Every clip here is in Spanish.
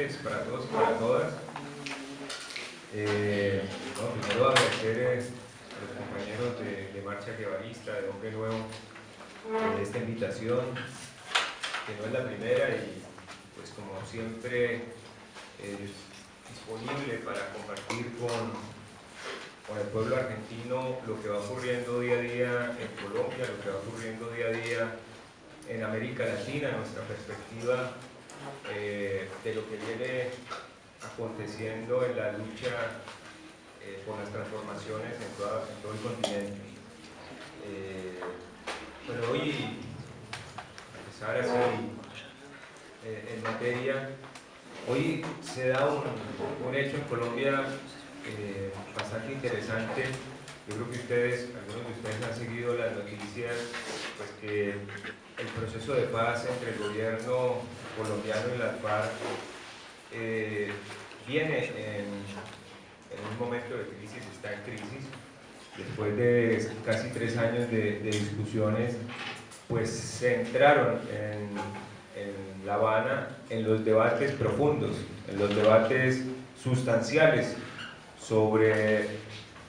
noches para todos y para todas. Primero agradecer a los compañeros de Marcha Guevarista, de Hombre Nuevo, esta invitación, que no es la primera y pues como siempre disponible para compartir con el pueblo argentino lo que va ocurriendo día a día en Colombia, lo que va ocurriendo día a día en América Latina, nuestra perspectiva de lo que viene aconteciendo en la lucha por las transformaciones en todo el continente. Bueno, hoy, a empezar así en materia, hoy se da un hecho en Colombia bastante interesante. Yo creo que algunos de ustedes han seguido las noticias, pues que el proceso de paz entre el gobierno colombiano y las FARC viene en un momento de crisis, está en crisis. Después de casi 3 años de discusiones, pues se entraron en La Habana en los debates profundos, en los debates sustanciales sobre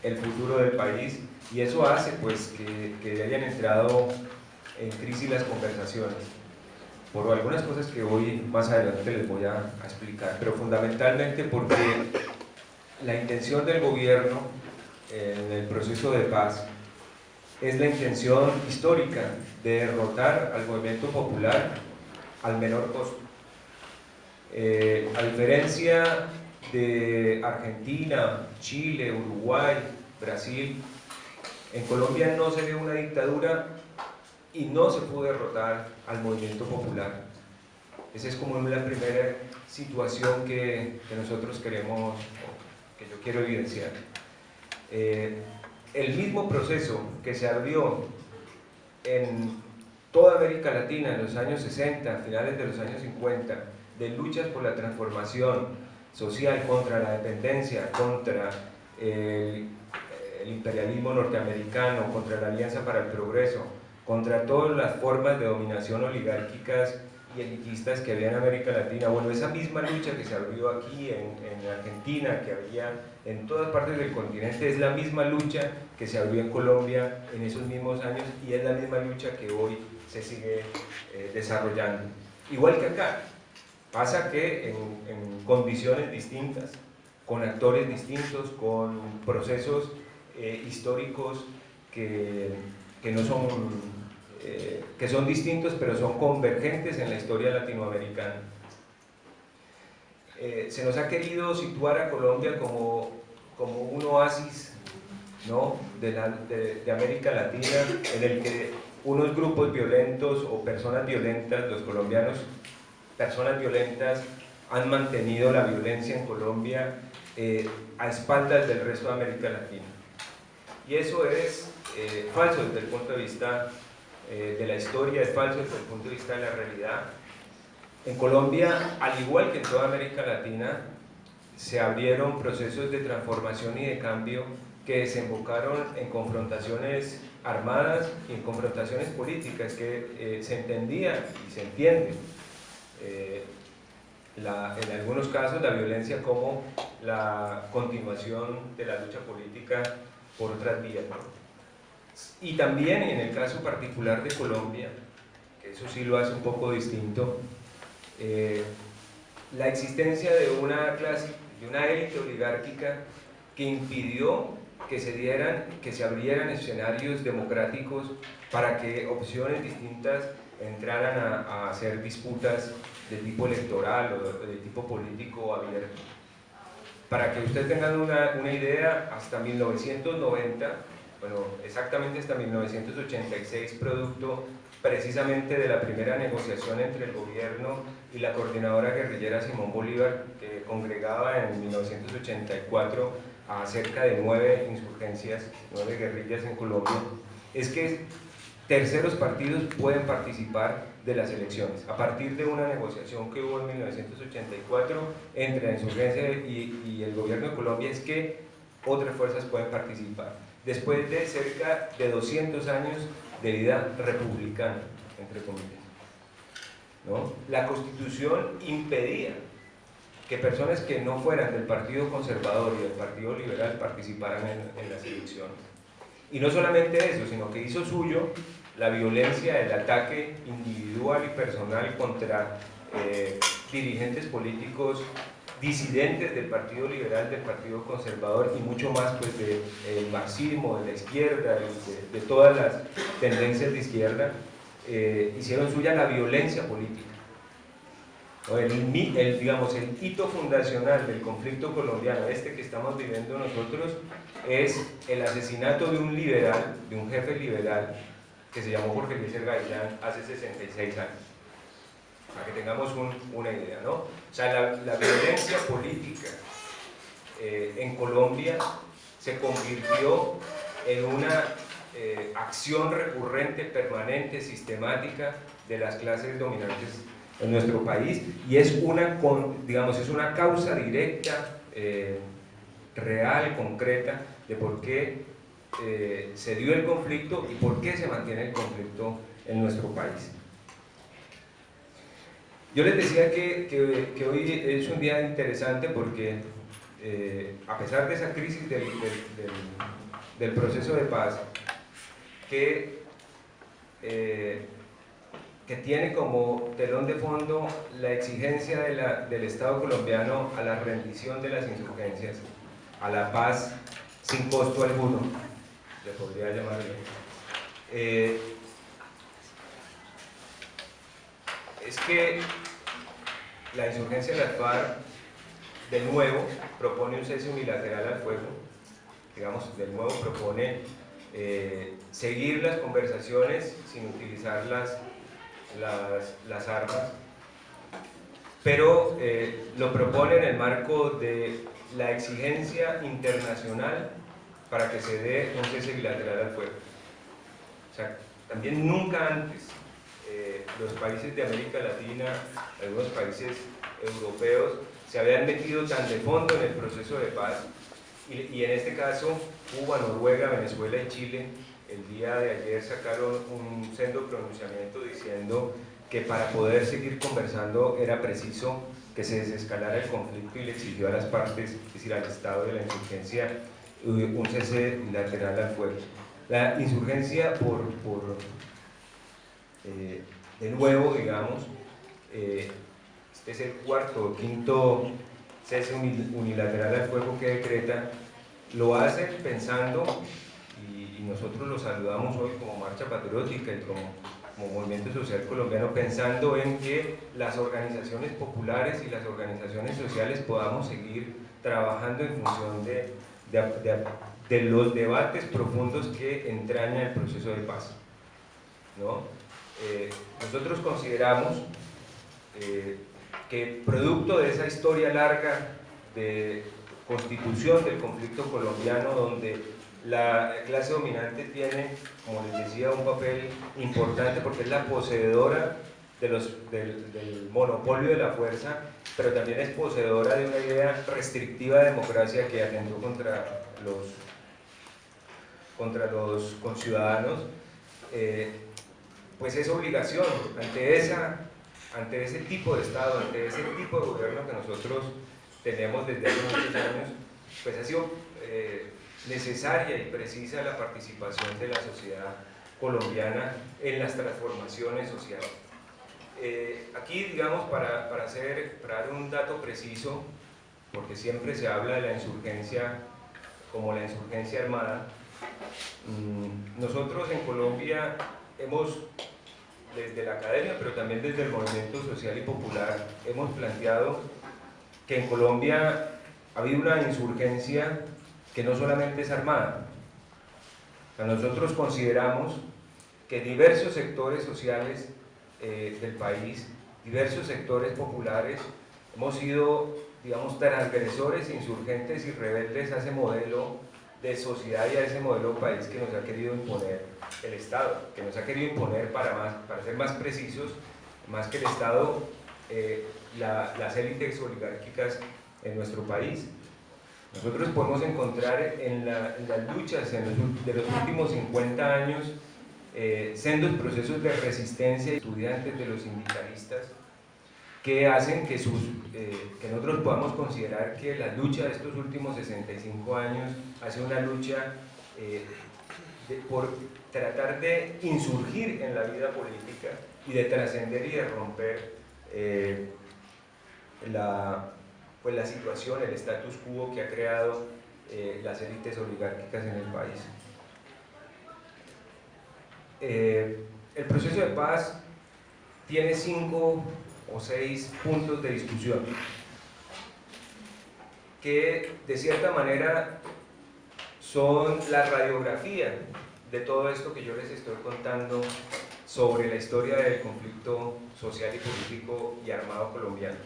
el futuro del país, y eso hace pues que hayan entrado en crisis las conversaciones por algunas cosas que hoy más adelante les voy a explicar, pero fundamentalmente porque la intención del gobierno en el proceso de paz es la intención histórica de derrotar al movimiento popular al menor costo. A diferencia de Argentina, Chile, Uruguay, Brasil, en Colombia no se ve una dictadura y no se pudo derrotar al movimiento popular. Esa es como la primera situación que nosotros queremos, que yo quiero evidenciar. El mismo proceso que se abrió en toda América Latina en los años 60, finales de los años 50, de luchas por la transformación social contra la dependencia, contra el imperialismo norteamericano, contra la Alianza para el Progreso, contra todas las formas de dominación oligárquicas y elitistas que había en América Latina. Bueno, esa misma lucha que se abrió aquí en Argentina, que había en todas partes del continente, es la misma lucha que se abrió en Colombia en esos mismos años, y es la misma lucha que hoy se sigue desarrollando. Igual que acá, pasa que en condiciones distintas, con actores distintos, con procesos históricos que no son que son distintos, pero son convergentes en la historia latinoamericana. Se nos ha querido situar a Colombia como un oasis, ¿no?, de América Latina, en el que unos grupos violentos o personas violentas, los colombianos, personas violentas, han mantenido la violencia en Colombia a espaldas del resto de América Latina. Y eso es falso desde el punto de vista de la historia, es falso desde el punto de vista de la realidad. En Colombia, al igual que en toda América Latina, se abrieron procesos de transformación y de cambio que desembocaron en confrontaciones armadas y en confrontaciones políticas que se entendía y se entiende en algunos casos la violencia como la continuación de la lucha política por otras vías, ¿no? Y también en el caso particular de Colombia, que eso sí lo hace un poco distinto, la existencia de una clase, de una élite oligárquica que impidió que se abrieran escenarios democráticos para que opciones distintas entraran a hacer disputas de tipo electoral o de tipo político abierto. Para que ustedes tengan una idea, hasta 1990, bueno, exactamente hasta 1986, producto precisamente de la primera negociación entre el gobierno y la coordinadora guerrillera Simón Bolívar, que congregaba en 1984 a cerca de 9 insurgencias, 9 guerrillas en Colombia, es que terceros partidos pueden participar de las elecciones. A partir de una negociación que hubo en 1984 entre la insurgencia y el gobierno de Colombia, es que otras fuerzas pueden participar. Después de cerca de 200 años de vida republicana, entre comillas, ¿no? La Constitución impedía que personas que no fueran del Partido Conservador y del Partido Liberal participaran en las elecciones. Y no solamente eso, sino que hizo suyo la violencia, el ataque individual y personal contra dirigentes políticos disidentes del Partido Liberal, del Partido Conservador y mucho más pues del marxismo, de la izquierda, de todas las tendencias de izquierda. Hicieron suya la violencia política. Digamos, el hito fundacional del conflicto colombiano, este que estamos viviendo nosotros, es el asesinato de un liberal, de un jefe liberal, que se llamó Jorge Eliezer Gaitán hace 66 años. Para que tengamos una idea, ¿no? O sea, la violencia política en Colombia se convirtión en una acción recurrente, permanente, sistemática de las clases dominantes en nuestro país, y es digamos, es una causa directa, real, concreta, de por qué se dio el conflicto y por qué se mantiene el conflicto en nuestro país. Yo les decía que hoy es un día interesante porque a pesar de esa crisis del proceso de paz que tiene como telón de fondo la exigencia del Estado colombiano a la rendición de las insurgencias, a la paz sin costo alguno, le podría llamar bien. Es que la insurgencia de la FARC de nuevo propone un cese unilateral al fuego, digamos, de nuevo propone seguir las conversaciones sin utilizar las armas, pero lo propone en el marco de la exigencia internacional para que se dé un cese bilateral al fuego. O sea, también nunca antes los países de América Latina, algunos países europeos, se habían metido tan de fondo en el proceso de paz, y en este caso Cuba, Noruega, Venezuela y Chile el día de ayer sacaron un sendo pronunciamiento diciendo que para poder seguir conversando era preciso que se desescalara el conflicto, y le exigió a las partes, es decir, al Estado de la insurgencia, un cese bilateral al fuego. La insurgencia de nuevo, digamos, este es el cuarto o quinto cese unilateral al fuego que decreta, lo hace pensando, y nosotros lo saludamos hoy como Marcha Patriótica y como Movimiento Social Colombiano, pensando en que las organizaciones populares y las organizaciones sociales podamos seguir trabajando en función de los debates profundos que entraña el proceso de paz, ¿no? Nosotros consideramos que producto de esa historia larga de constitución del conflicto colombiano, donde la clase dominante tiene, como les decía, un papel importante porque es la poseedora del monopolio de la fuerza, pero también es poseedora de una idea restrictiva de democracia que atentó contra los conciudadanos, pues es obligación ante ese tipo de Estado, ante ese tipo de gobierno que nosotros tenemos desde hace muchos años, pues ha sido necesaria y precisa la participación de la sociedad colombiana en las transformaciones sociales. Aquí, digamos, para dar un dato preciso, porque siempre se habla de la insurgencia como la insurgencia armada, nosotros en Colombia hemos, desde la academia, pero también desde el movimiento social y popular, hemos planteado que en Colombia ha habido una insurgencia que no solamente es armada. O sea, nosotros consideramos que diversos sectores sociales del país, diversos sectores populares, hemos sido, digamos, transgresores, insurgentes y rebeldes a ese modelo de sociedad y a ese modelo de país que nos ha querido imponer el Estado, que nos ha querido imponer, para ser más precisos, más que el Estado, las élites oligárquicas en nuestro país. Nosotros podemos encontrar en las luchas de los últimos 50 años sendos procesos de resistencia de estudiantes, de los sindicalistas, que hacen que, que nosotros podamos considerar que la lucha de estos últimos 65 años ha sido una lucha por tratar de insurgir en la vida política y de trascender y de romper pues la situación, el status quo que ha creado las élites oligárquicas en el país. El proceso de paz tiene 5 o 6 puntos de discusión que de cierta manera son la radiografía de todo esto que yo les estoy contando sobre la historia del conflicto social y político y armado colombiano.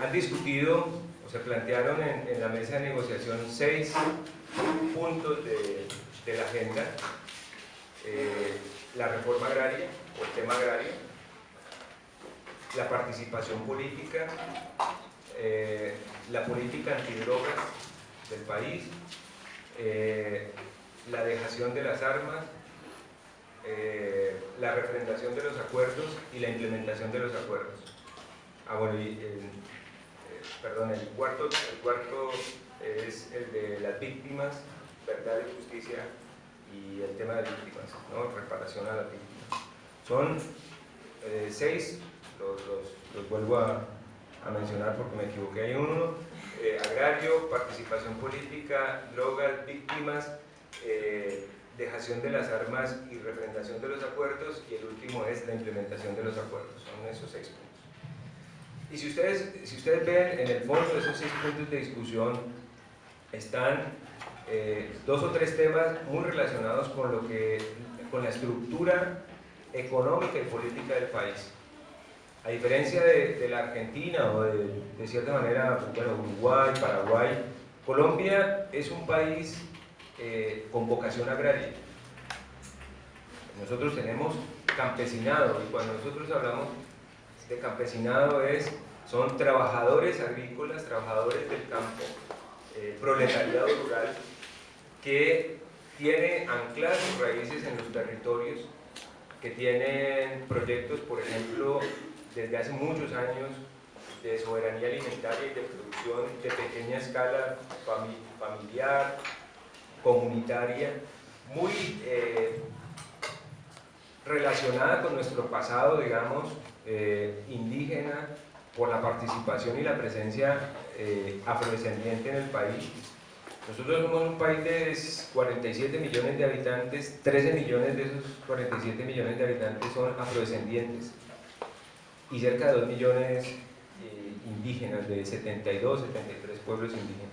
Han discutido o se plantearon en la mesa de negociación 6 puntos de la agenda: la reforma agraria o el tema agrario, la participación política, la política antidrogas del país, la dejación de las armas, la refrendación de los acuerdos y la implementación de los acuerdos. Bueno, perdón, el cuarto es el de las víctimas, verdad y justicia, y el tema de víctimas, ¿no? Reparación a las víctimas. Son 6, los vuelvo a mencionar porque me equivoqué, hay uno: agrario, participación política, drogas, víctimas, dejación de las armas y refrendación de los acuerdos, y el último es la implementación de los acuerdos. Son esos 6 puntos. Y si ustedes ven, en el fondo de esos 6 puntos de discusión están 2 o 3 temas muy relacionados con la estructura económica y política del país. A diferencia de la Argentina o de cierta manera, bueno, Uruguay, Paraguay, Colombia es un país con vocación agraria. Nosotros tenemos campesinado, y cuando nosotros hablamos de campesinado son trabajadores agrícolas, trabajadores del campo, proletariado rural, que tiene ancladas sus raíces en los territorios, que tienen proyectos, por ejemplo, desde hace muchos años, de soberanía alimentaria y de producción de pequeña escala, familiar, comunitaria, muy relacionada con nuestro pasado, digamos, indígena, por la participación y la presencia afrodescendiente en el país. Nosotros somos un país de 47 millones de habitantes, 13 millones de esos 47 millones de habitantes son afrodescendientes, y cerca de 2 millones indígenas, de 72, 73 pueblos indígenas.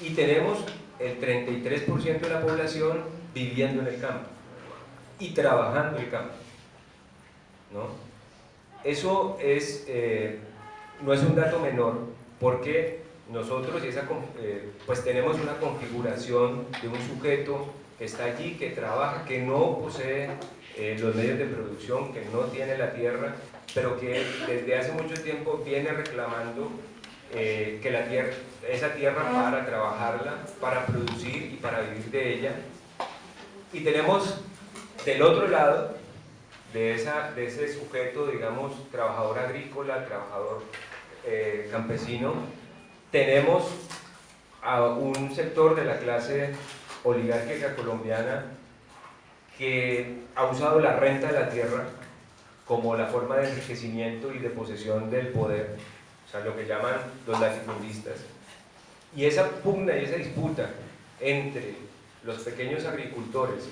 Y tenemos el 33% de la población viviendo en el campo y trabajando en el campo, ¿no? Eso no es un dato menor, porque nosotros pues tenemos una configuración de un sujeto que está allí, que trabaja, que no posee los medios de producción, que no tiene la tierra, pero que desde hace mucho tiempo viene reclamando que esa tierra para trabajarla, para producir y para vivir de ella. Y tenemos del otro lado de ese sujeto, digamos, trabajador agrícola, trabajador campesino, tenemos a un sector de la clase oligárquica colombiana que ha usado la renta de la tierra como la forma de enriquecimiento y de posesión del poder, o sea, lo que llaman los latifundistas. Y esa pugna y esa disputa entre los pequeños agricultores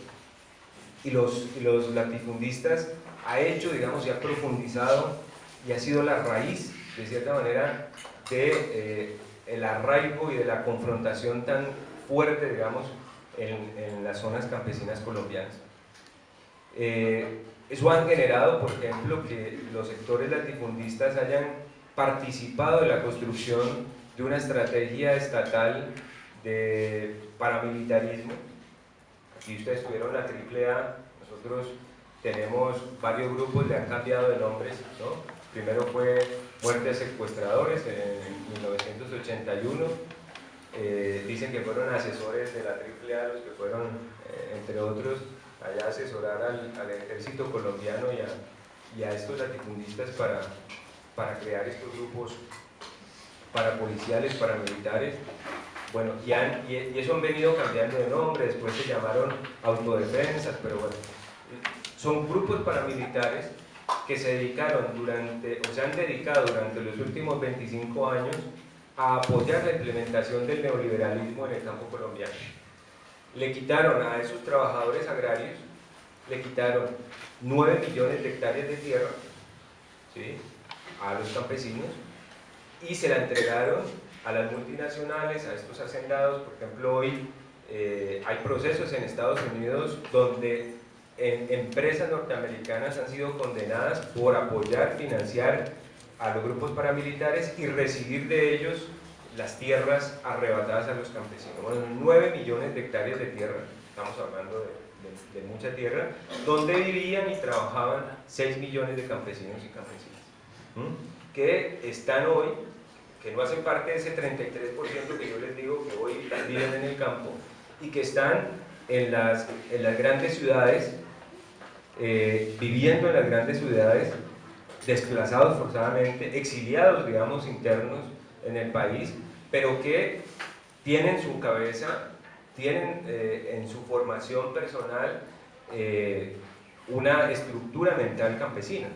y los latifundistas ha hecho, digamos, y ha profundizado y ha sido la raíz, de cierta manera, el arraigo y de la confrontación tan fuerte, digamos, en las zonas campesinas colombianas. Eso ha generado, por ejemplo, que los sectores latifundistas hayan participado en la construcción de una estrategia estatal de paramilitarismo. Aquí ustedes tuvieron la AAA, nosotros tenemos varios grupos, le han cambiado de nombres, ¿no? Primero fue Muertes Secuestradores en 1981, dicen que fueron asesores de la AAA los que fueron, entre otros, allá a asesorar al ejército colombiano y a estos latifundistas para crear estos grupos parapoliciales, paramilitares. Bueno, y eso han venido cambiando de nombre, después se llamaron autodefensas, pero bueno, son grupos paramilitares que se dedicaron se han dedicado durante los últimos 25 años a apoyar la implementación del neoliberalismo en el campo colombiano. Le quitaron a esos trabajadores agrarios, le quitaron 9 millones de hectáreas de tierra, ¿sí?, a los campesinos, y se la entregaron a las multinacionales, a estos hacendados. Por ejemplo, hoy hay procesos en Estados Unidos donde empresas norteamericanas han sido condenadas por apoyar, financiar a los grupos paramilitares y recibir de ellos las tierras arrebatadas a los campesinos. Bueno, 9 millones de hectáreas de tierra, estamos hablando de mucha tierra, donde vivían y trabajaban 6 millones de campesinos y campesinas, que están hoy, que no hacen parte de ese 33% que yo les digo que hoy viven en el campo, y que están en las grandes ciudades, viviendo en las grandes ciudades, desplazados forzadamente, exiliados, digamos, internos en el país, pero que tienen en su cabeza, tienen en su formación personal una estructura mental campesina.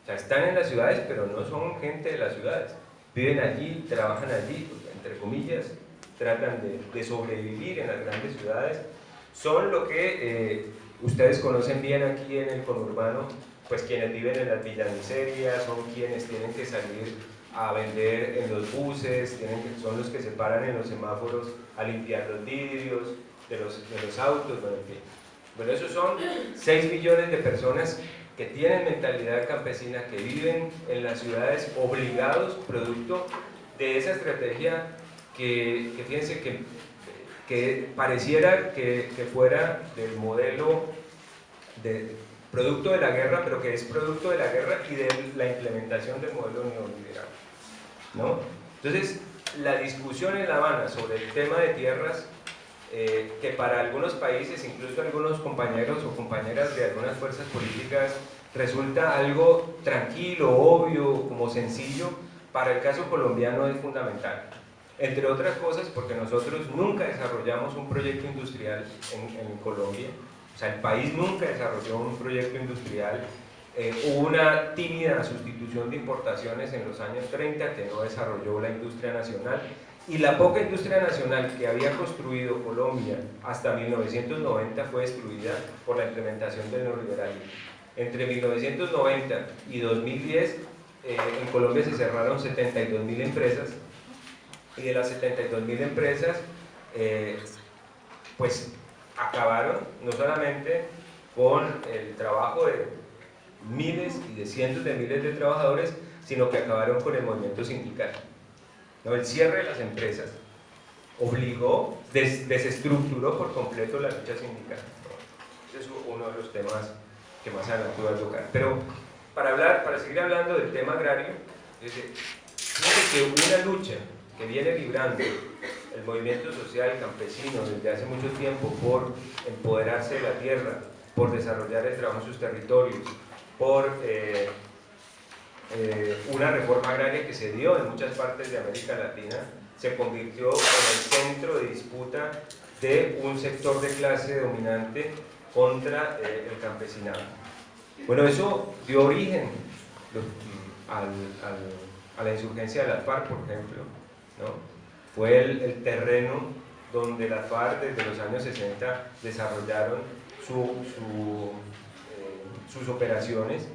O sea, están en las ciudades, pero no son gente de las ciudades. Viven allí, trabajan allí, entre comillas, tratan de sobrevivir en las grandes ciudades. Son lo que ustedes conocen bien aquí en el conurbano, pues quienes viven en las villanmiserias, son quienes tienen que salir a vender en los buses, son los que se paran en los semáforos a limpiar los vidrios de los autos, bueno, en fin. Bueno, esos son 6 millones de personas que tienen mentalidad campesina, que viven en las ciudades obligados, producto de esa estrategia que fíjense que pareciera que fuera del modelo producto de la guerra, pero que es producto de la guerra y de la implementación del modelo neoliberal, ¿no? Entonces, la discusión en La Habana sobre el tema de tierras, que para algunos países, incluso algunos compañeros o compañeras de algunas fuerzas políticas, resulta algo tranquilo, obvio, como sencillo, para el caso colombiano es fundamental. Entre otras cosas porque nosotros nunca desarrollamos un proyecto industrial en Colombia. O sea, el país nunca desarrolló un proyecto industrial. Hubo una tímida sustitución de importaciones en los años 30 que no desarrolló la industria nacional, y la poca industria nacional que había construido Colombia hasta 1990 fue destruida por la implementación del neoliberalismo. Entre 1990 y 2010 en Colombia se cerraron 72.000 empresas, y de las 72.000 empresas pues acabaron no solamente con el trabajo de miles y de cientos de miles de trabajadores, sino que acabaron con el movimiento sindical, ¿no? El cierre de las empresas obligó, desestructuró por completo la lucha sindical, ¿no? Ese es uno de los temas que más adelante voy a tocar. Pero para seguir hablando del tema agrario, fíjense que una lucha que viene librando el movimiento social campesino desde hace mucho tiempo por empoderarse de la tierra, por desarrollar el trabajo en sus territorios, por una reforma agraria que se dio en muchas partes de América Latina, se convirtió en el centro de disputa de un sector de clase dominante contra el campesinado. Bueno, eso dio origen a la insurgencia de las FARC, por ejemplo, ¿no? Fue el terreno donde las FARC desde los años 60 desarrollaron sus operaciones.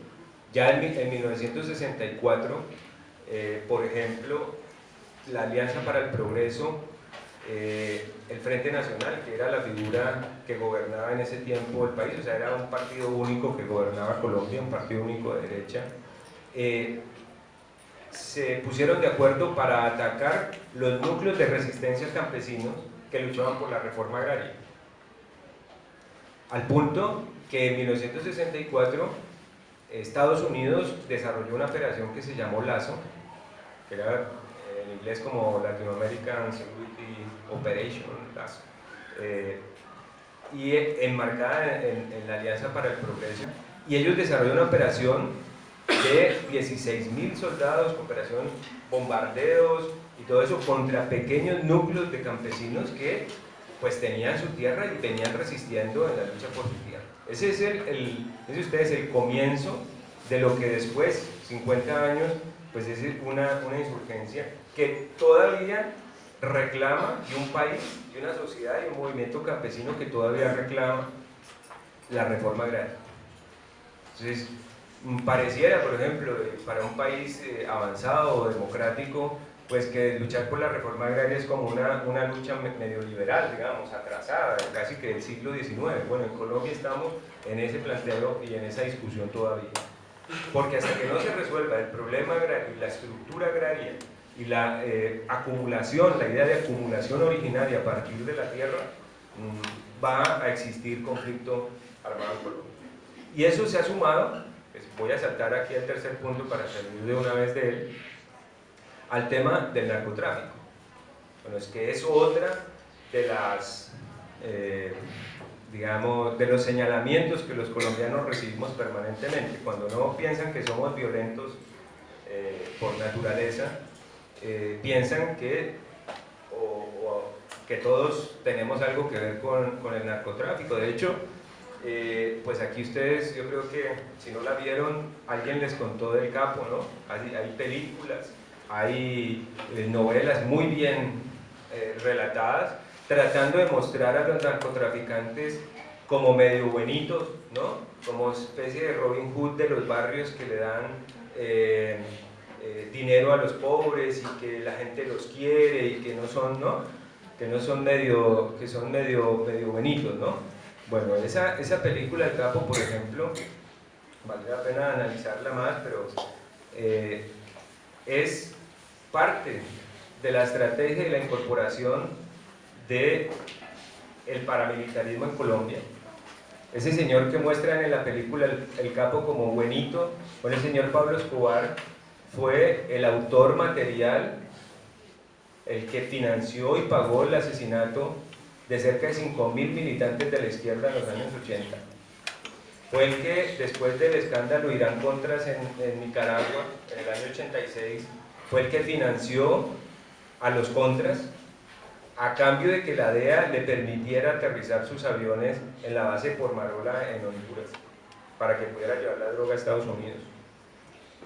Ya en 1964, por ejemplo, la Alianza para el Progreso, el Frente Nacional, que era la figura que gobernaba en ese tiempo el país, o sea, era un partido único que gobernaba Colombia, un partido único de derecha, se pusieron de acuerdo para atacar los núcleos de resistencia campesinos que luchaban por la reforma agraria. Al punto que en 1964 Estados Unidos desarrolló una operación que se llamó LASO, que era en inglés como Latin American Security Operation, LASO, y enmarcada en la Alianza para el Progreso. Y ellos desarrollaron una operación de 16.000 soldados, operación bombardeos y todo eso contra pequeños núcleos de campesinos que pues tenían su tierra y venían resistiendo en la lucha por su tierra. Ese es el comienzo de lo que después, 50 años, pues es una insurgencia que todavía reclama, y un país, y una sociedad y un movimiento campesino que todavía reclama la reforma agraria. Entonces, pareciera, por ejemplo, para un país avanzado o democrático, pues que luchar por la reforma agraria es como una lucha medio liberal, digamos, atrasada, casi que del siglo XIX. Bueno, en Colombia estamos en ese planteo y en esa discusión todavía. Porque hasta que no se resuelva el problema agrario y la estructura agraria y la acumulación, la idea de acumulación originaria a partir de la tierra, va a existir conflicto armado en Colombia. Y eso se ha sumado, pues voy a saltar aquí al tercer punto para salir de una vez de él, al tema del narcotráfico. Bueno, es que es otra de las, digamos, de los señalamientos que los colombianos recibimos permanentemente. Cuando no piensan que somos violentos por naturaleza, piensan que, que todos tenemos algo que ver con el narcotráfico. De hecho, pues aquí ustedes, yo creo que si no la vieron, alguien les contó del Capo, ¿no? Hay películas, hay novelas muy bien relatadas, tratando de mostrar a los narcotraficantes como medio buenitos, ¿no? Como especie de Robin Hood de los barrios que le dan dinero a los pobres y que la gente los quiere y que no son, ¿no? Que son medio buenitos, ¿no? Bueno, esa película El Capo, por ejemplo, vale la pena analizarla más, pero es parte de la estrategia y la incorporación del paramilitarismo en Colombia. Ese señor que muestran en la película El Capo como buenito, bueno, el señor Pablo Escobar fue el autor material, el que financió y pagó el asesinato de cerca de 5.000 militantes de la izquierda en los años 80. Fue el que, después del escándalo Irán-Contras en Nicaragua, en el año 86, fue el que financió a los Contras a cambio de que la DEA le permitiera aterrizar sus aviones en la base Pormarola en Honduras, para que pudiera llevar la droga a Estados Unidos.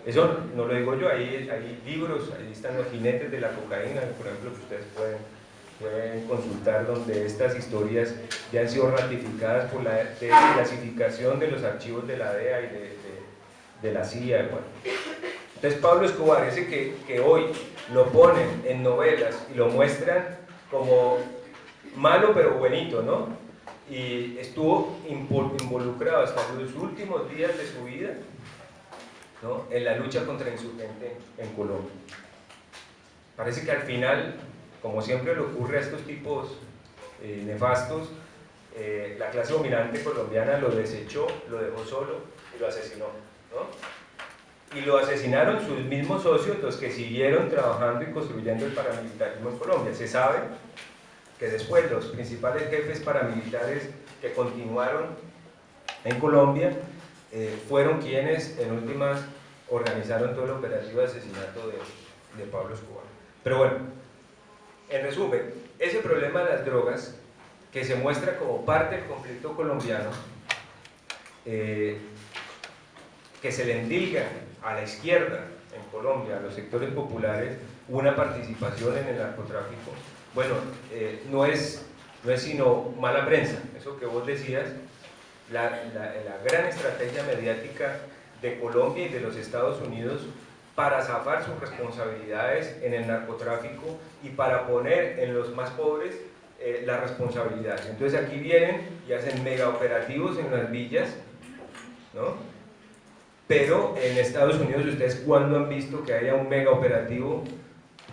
Eso no lo digo yo, hay libros, ahí están los jinetes de la cocaína, por ejemplo, que ustedes pueden consultar, donde estas historias ya han sido ratificadas por la desclasificación de los archivos de la DEA y de la CIA. Bueno. Entonces Pablo Escobar, ese que hoy lo ponen en novelas y lo muestran como malo pero buenito, ¿no? Y estuvo involucrado hasta los últimos días de su vida, ¿no?, en la lucha contra el insurgente en Colombia. Parece que al final, como siempre le ocurre a estos tipos nefastos, la clase dominante colombiana lo desechó, lo dejó solo y lo asesinó, ¿no? Y lo asesinaron sus mismos socios, los que siguieron trabajando y construyendo el paramilitarismo en Colombia. Se sabe que después los principales jefes paramilitares que continuaron en Colombia fueron quienes en últimas organizaron todo el operativo de asesinato de Pablo Escobar. Pero bueno, en resumen, ese problema de las drogas, que se muestra como parte del conflicto colombiano, que se le endilga a la izquierda en Colombia, a los sectores populares, una participación en el narcotráfico, bueno, no es sino mala prensa. Eso que vos decías, la gran estrategia mediática de Colombia y de los Estados Unidos para zafar sus responsabilidades en el narcotráfico y para poner en los más pobres la responsabilidad. Entonces aquí vienen y hacen mega operativos en las villas, ¿no? Pero en Estados Unidos, ¿ustedes cuándo han visto que haya un mega operativo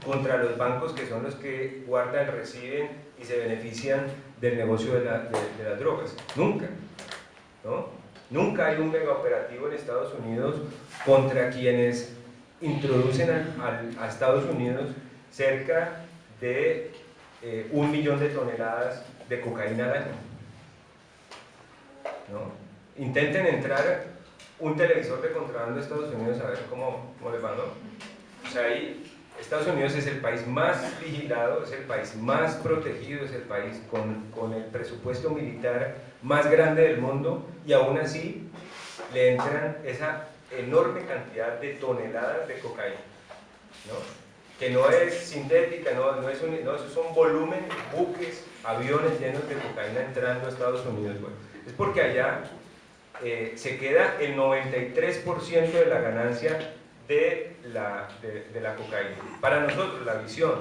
contra los bancos, que son los que guardan, reciben y se benefician del negocio de las drogas? Nunca, ¿no? Nunca hay un mega operativo en Estados Unidos contra quienes introducen a Estados Unidos cerca de 1 millón de toneladas de cocaína al año, ¿no? Intenten entrar un televisor de contrabando de Estados Unidos a ver cómo les va, ¿no? O sea, ahí Estados Unidos es el país más vigilado, es el país más protegido, es el país con el presupuesto militar más grande del mundo, y aún así le entran esa enorme cantidad de toneladas de cocaína, ¿no? Que no es sintética, no, esos son volúmenes, buques, aviones llenos de cocaína entrando a Estados Unidos. Bueno, es porque allá se queda el 93% de la ganancia de la cocaína. Para nosotros, la visión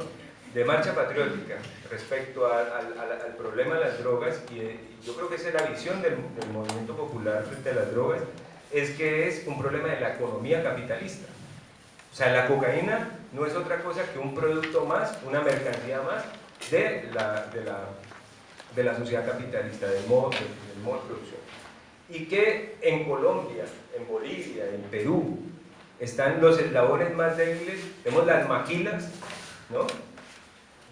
de Marcha Patriótica respecto al problema de las drogas, y yo creo que esa es la visión del movimiento popular frente a las drogas, es que es un problema de la economía capitalista. O sea, la cocaína no es otra cosa que un producto más, una mercancía más de la sociedad capitalista, del modo de producción. Y que en Colombia, en Bolivia, en Perú, están los eslabones más débiles, tenemos las maquilas, ¿no?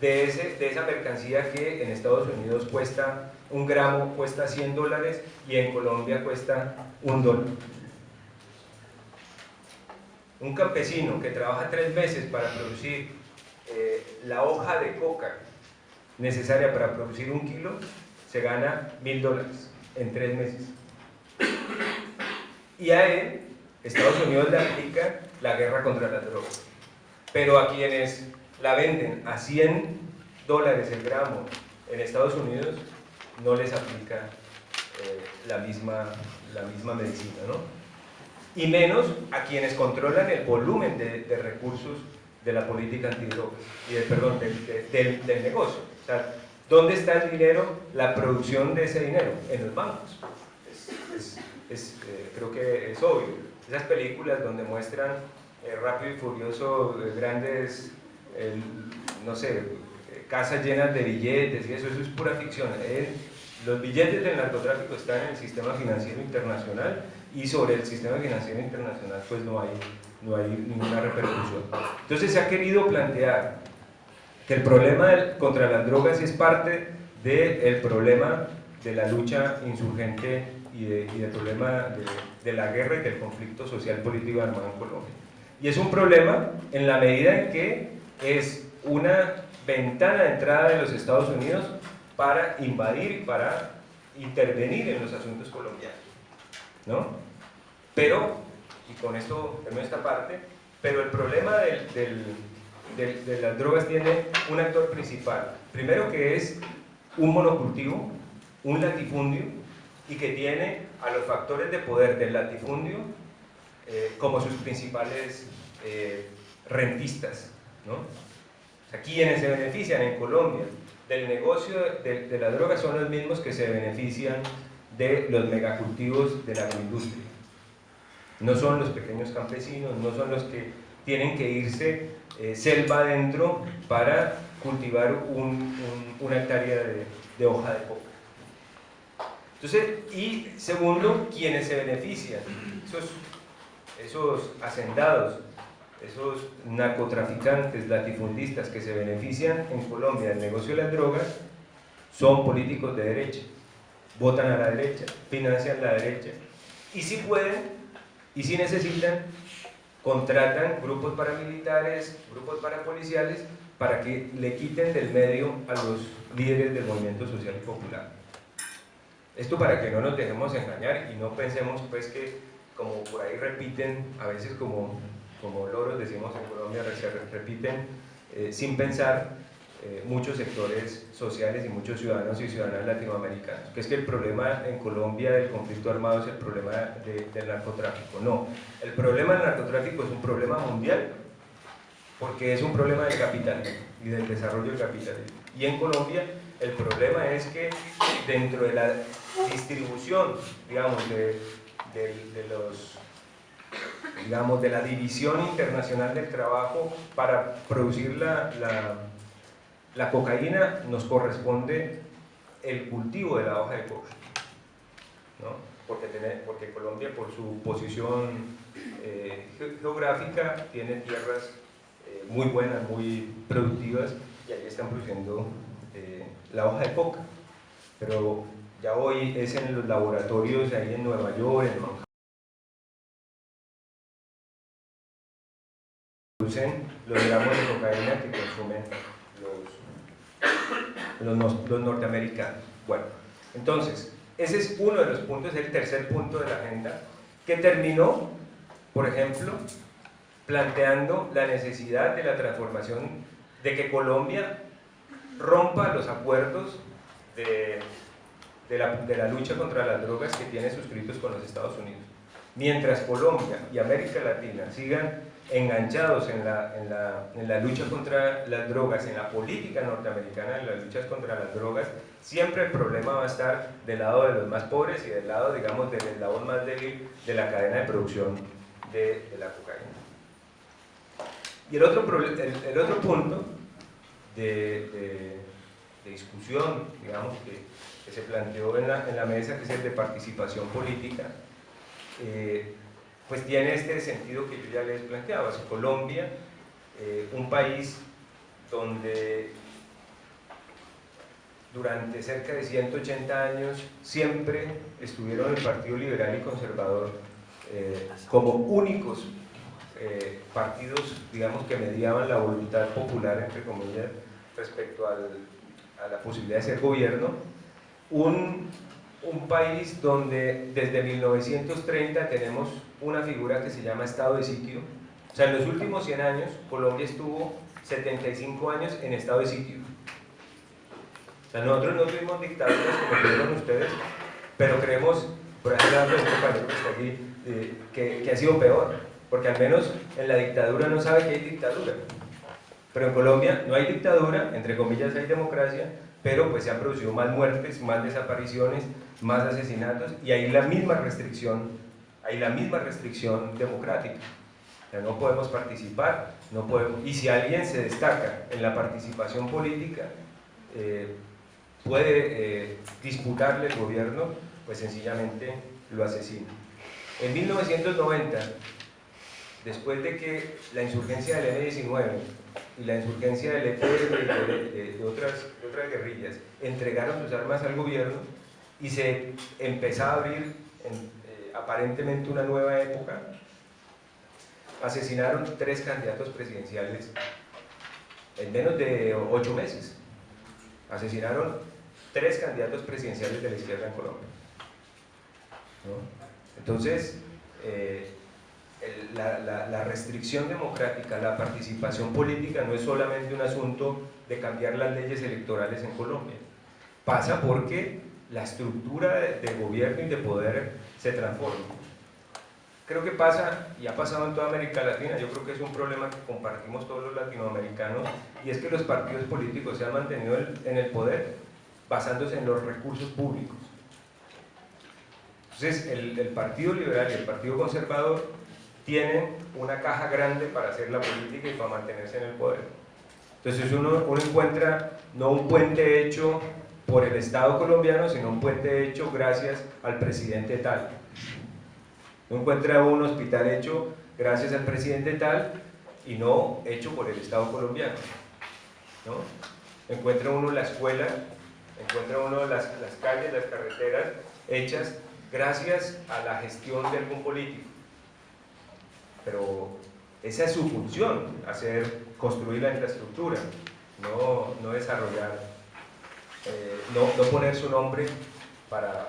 de esa mercancía que en Estados Unidos cuesta, un gramo cuesta $100 y en Colombia cuesta $1. Un campesino que trabaja 3 meses para producir la hoja de coca necesaria para producir 1 kilo, se gana $1000 en 3 meses. Y a él, Estados Unidos le aplica la guerra contra las drogas. Pero a quienes la venden a $100 el gramo en Estados Unidos, no les aplica la misma medicina, ¿no? Y menos a quienes controlan el volumen de recursos de la política antidrogas, del negocio. O sea, ¿dónde está el dinero, la producción de ese dinero? En los bancos. Creo que es obvio. Esas películas donde muestran Rápido y Furioso, grandes, no sé, casas llenas de billetes y eso es pura ficción. Los billetes del narcotráfico están en el sistema financiero internacional, y sobre el sistema financiero internacional pues no hay ninguna repercusión. Entonces se ha querido plantear que el problema contra las drogas es parte del problema de la lucha insurgente y del problema de la guerra y del conflicto social, político y armado en Colombia. Y es un problema en la medida en que es una ventana de entrada de los Estados Unidos para invadir, para intervenir en los asuntos colombianos, ¿no? Pero, y con esto termino esta parte, pero el problema de las drogas tiene un actor principal. Primero, que es un monocultivo, un latifundio, y que tiene a los factores de poder del latifundio como sus principales rentistas, ¿no? O sea, quienes se benefician en Colombia del negocio de la droga son los mismos que se benefician de los megacultivos de la agroindustria. No son los pequeños campesinos, no son los que tienen que irse selva adentro para cultivar una hectárea de hoja de coca. Entonces, y segundo, quienes se benefician, esos hacendados, esos narcotraficantes, latifundistas que se benefician en Colombia del negocio de las drogas, son políticos de derecha, votan a la derecha, financian la derecha, y si pueden, y si necesitan, contratan grupos paramilitares, grupos parapoliciales, para que le quiten del medio a los líderes del movimiento social y popular. Esto para que no nos dejemos engañar y no pensemos pues que, como por ahí repiten, a veces como loros decimos en Colombia, se repiten sin pensar muchos sectores sociales y muchos ciudadanos y ciudadanas latinoamericanos, que es que el problema en Colombia del conflicto armado es el problema del narcotráfico. No, el problema del narcotráfico es un problema mundial, porque es un problema del capitalismo y del desarrollo del capitalismo. Y en Colombia el problema es que dentro de la distribución, digamos, de la división internacional del trabajo para producir la cocaína, nos corresponde el cultivo de la hoja de coca, ¿no? Porque Colombia, por su posición geográfica, tiene tierras muy buenas, muy productivas, y ahí están produciendo la hoja de coca. Pero ya hoy es en los laboratorios ahí en Nueva York, en Manhattan, producen los gramos de cocaína que consumen los norteamericanos. Bueno, entonces, ese es uno de los puntos, el tercer punto de la agenda, que terminó, por ejemplo, planteando la necesidad de la transformación, de que Colombia rompa los acuerdos de la lucha contra las drogas que tiene suscritos con los Estados Unidos. Mientras Colombia y América Latina sigan enganchados en la lucha contra las drogas, en la política norteamericana en las luchas contra las drogas, siempre el problema va a estar del lado de los más pobres y del lado, digamos, del eslabón más débil de la cadena de producción de la cocaína. Y el otro punto de discusión, digamos, que se planteó en la mesa, que es el de participación política, pues tiene este sentido que yo ya les planteaba. Si Colombia, un país donde durante cerca de 180 años siempre estuvieron el Partido Liberal y Conservador como únicos partidos, digamos, que mediaban la voluntad popular, entre comillas, respecto a la posibilidad de ser gobierno, un país donde desde 1930 tenemos una figura que se llama estado de sitio. O sea, en los últimos 100 años Colombia estuvo 75 años en estado de sitio. O sea, nosotros no tuvimos dictaduras como tuvieron ustedes, pero creemos, por ejemplo, el compañero que está aquí, que ha sido peor, porque al menos en la dictadura no sabe que hay dictadura. Pero en Colombia no hay dictadura, entre comillas hay democracia, pero pues se han producido más muertes, más desapariciones, más asesinatos, y hay la misma restricción democrática. O sea, no podemos participar, no podemos, y si alguien se destaca en la participación política, puede disputarle el gobierno, pues sencillamente lo asesina. En 1990, después de que la insurgencia del M-19 y la insurgencia del EPL y de otras guerrillas entregaron sus armas al gobierno y se empezaba a abrir aparentemente una nueva época, asesinaron 3 candidatos presidenciales en menos de 8 meses. Asesinaron 3 candidatos presidenciales de la izquierda en Colombia, ¿no? Entonces, la restricción democrática, la participación política no es solamente un asunto de cambiar las leyes electorales en Colombia. Pasa porque la estructura de gobierno y de poder se transforma. Creo que pasa, y ha pasado en toda América Latina, yo creo que es un problema que compartimos todos los latinoamericanos, y es que los partidos políticos se han mantenido en el poder basándose en los recursos públicos. Entonces, el Partido Liberal y el Partido Conservador tienen una caja grande para hacer la política y para mantenerse en el poder. Entonces uno encuentra no un puente hecho por el Estado colombiano, sino un puente hecho gracias al presidente tal. No encuentra un hospital hecho gracias al presidente tal y no hecho por el Estado colombiano, ¿no? Encuentra uno la escuela, encuentra uno las calles, las carreteras hechas gracias a la gestión de algún político. Pero esa es su función, construir la infraestructura, no desarrollar, no poner su nombre para,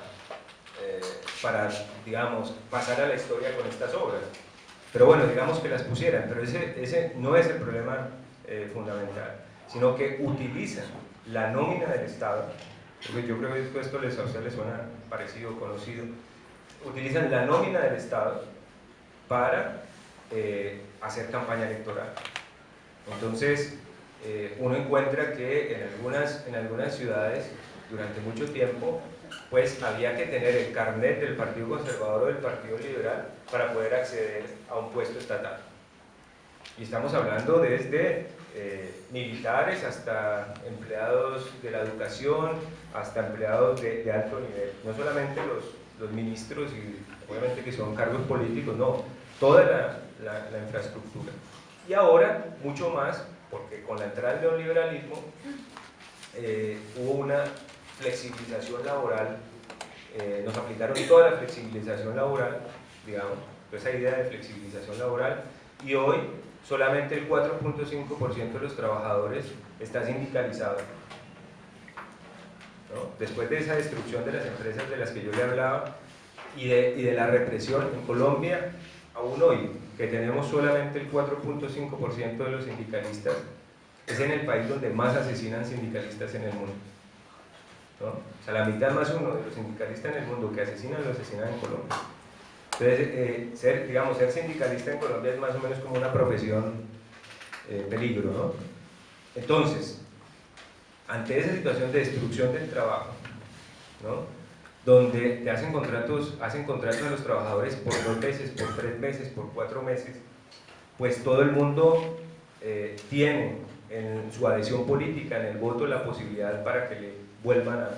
digamos, pasar a la historia con estas obras. Pero bueno, digamos que las pusieran, pero ese no es el problema fundamental, sino que utilizan la nómina del Estado, porque yo creo que esto a ustedes les suena parecido, conocido, utilizan la nómina del Estado para hacer campaña electoral. Entonces, uno encuentra que en algunas ciudades, durante mucho tiempo, pues había que tener el carnet del Partido Conservador o del Partido Liberal para poder acceder a un puesto estatal. Y estamos hablando desde militares hasta empleados de la educación, hasta empleados de alto nivel. No solamente los ministros, y obviamente que son cargos políticos, no, toda la infraestructura. Y ahora, mucho más, porque con la entrada del neoliberalismo hubo una flexibilización laboral, nos aplicaron toda la flexibilización laboral, digamos, esa idea de flexibilización laboral, y hoy solamente el 4.5% de los trabajadores está sindicalizado, ¿no? Después de esa destrucción de las empresas de las que yo le hablaba y de la represión en Colombia, aún hoy, que tenemos solamente el 4.5% de los sindicalistas, es en el país donde más asesinan sindicalistas en el mundo, ¿no? O sea, la mitad más uno de los sindicalistas en el mundo que asesinan, lo asesinan en Colombia. Entonces, ser sindicalista en Colombia es más o menos como una profesión peligro, ¿no? Entonces, ante esa situación de destrucción del trabajo, ¿no? Donde te hacen contratos a los trabajadores por 2 meses, por 3 meses, por 4 meses, pues todo el mundo tiene en su adhesión política, en el voto, la posibilidad para que le vuelvan a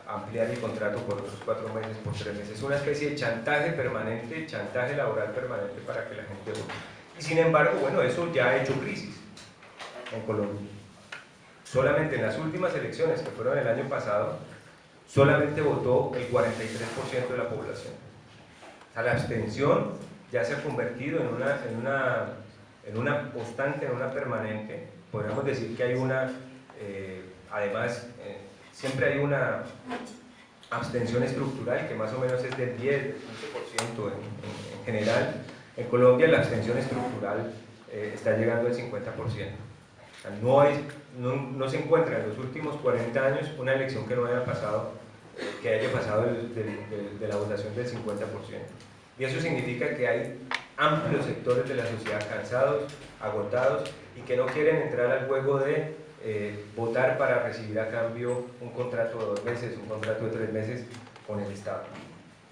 ampliar el contrato por otros 4 meses, por 3 meses. Es una especie de chantaje permanente, chantaje laboral permanente para que la gente vote. Y sin embargo, bueno, eso ya ha hecho crisis en Colombia. Solamente en las últimas elecciones, que fueron el año pasado, solamente votó el 43% de la población. O sea, la abstención ya se ha convertido en una constante, en una permanente. Podríamos decir que hay además, siempre hay una abstención estructural que más o menos es del 10, del 15% en general. En Colombia la abstención estructural está llegando al 50%. O sea, no se encuentra en los últimos 40 años una elección que no haya pasado, de la votación del 50%. Y eso significa que hay amplios sectores de la sociedad cansados, agotados y que no quieren entrar al juego de votar para recibir a cambio un contrato de 2 meses, un contrato de 3 meses con el Estado.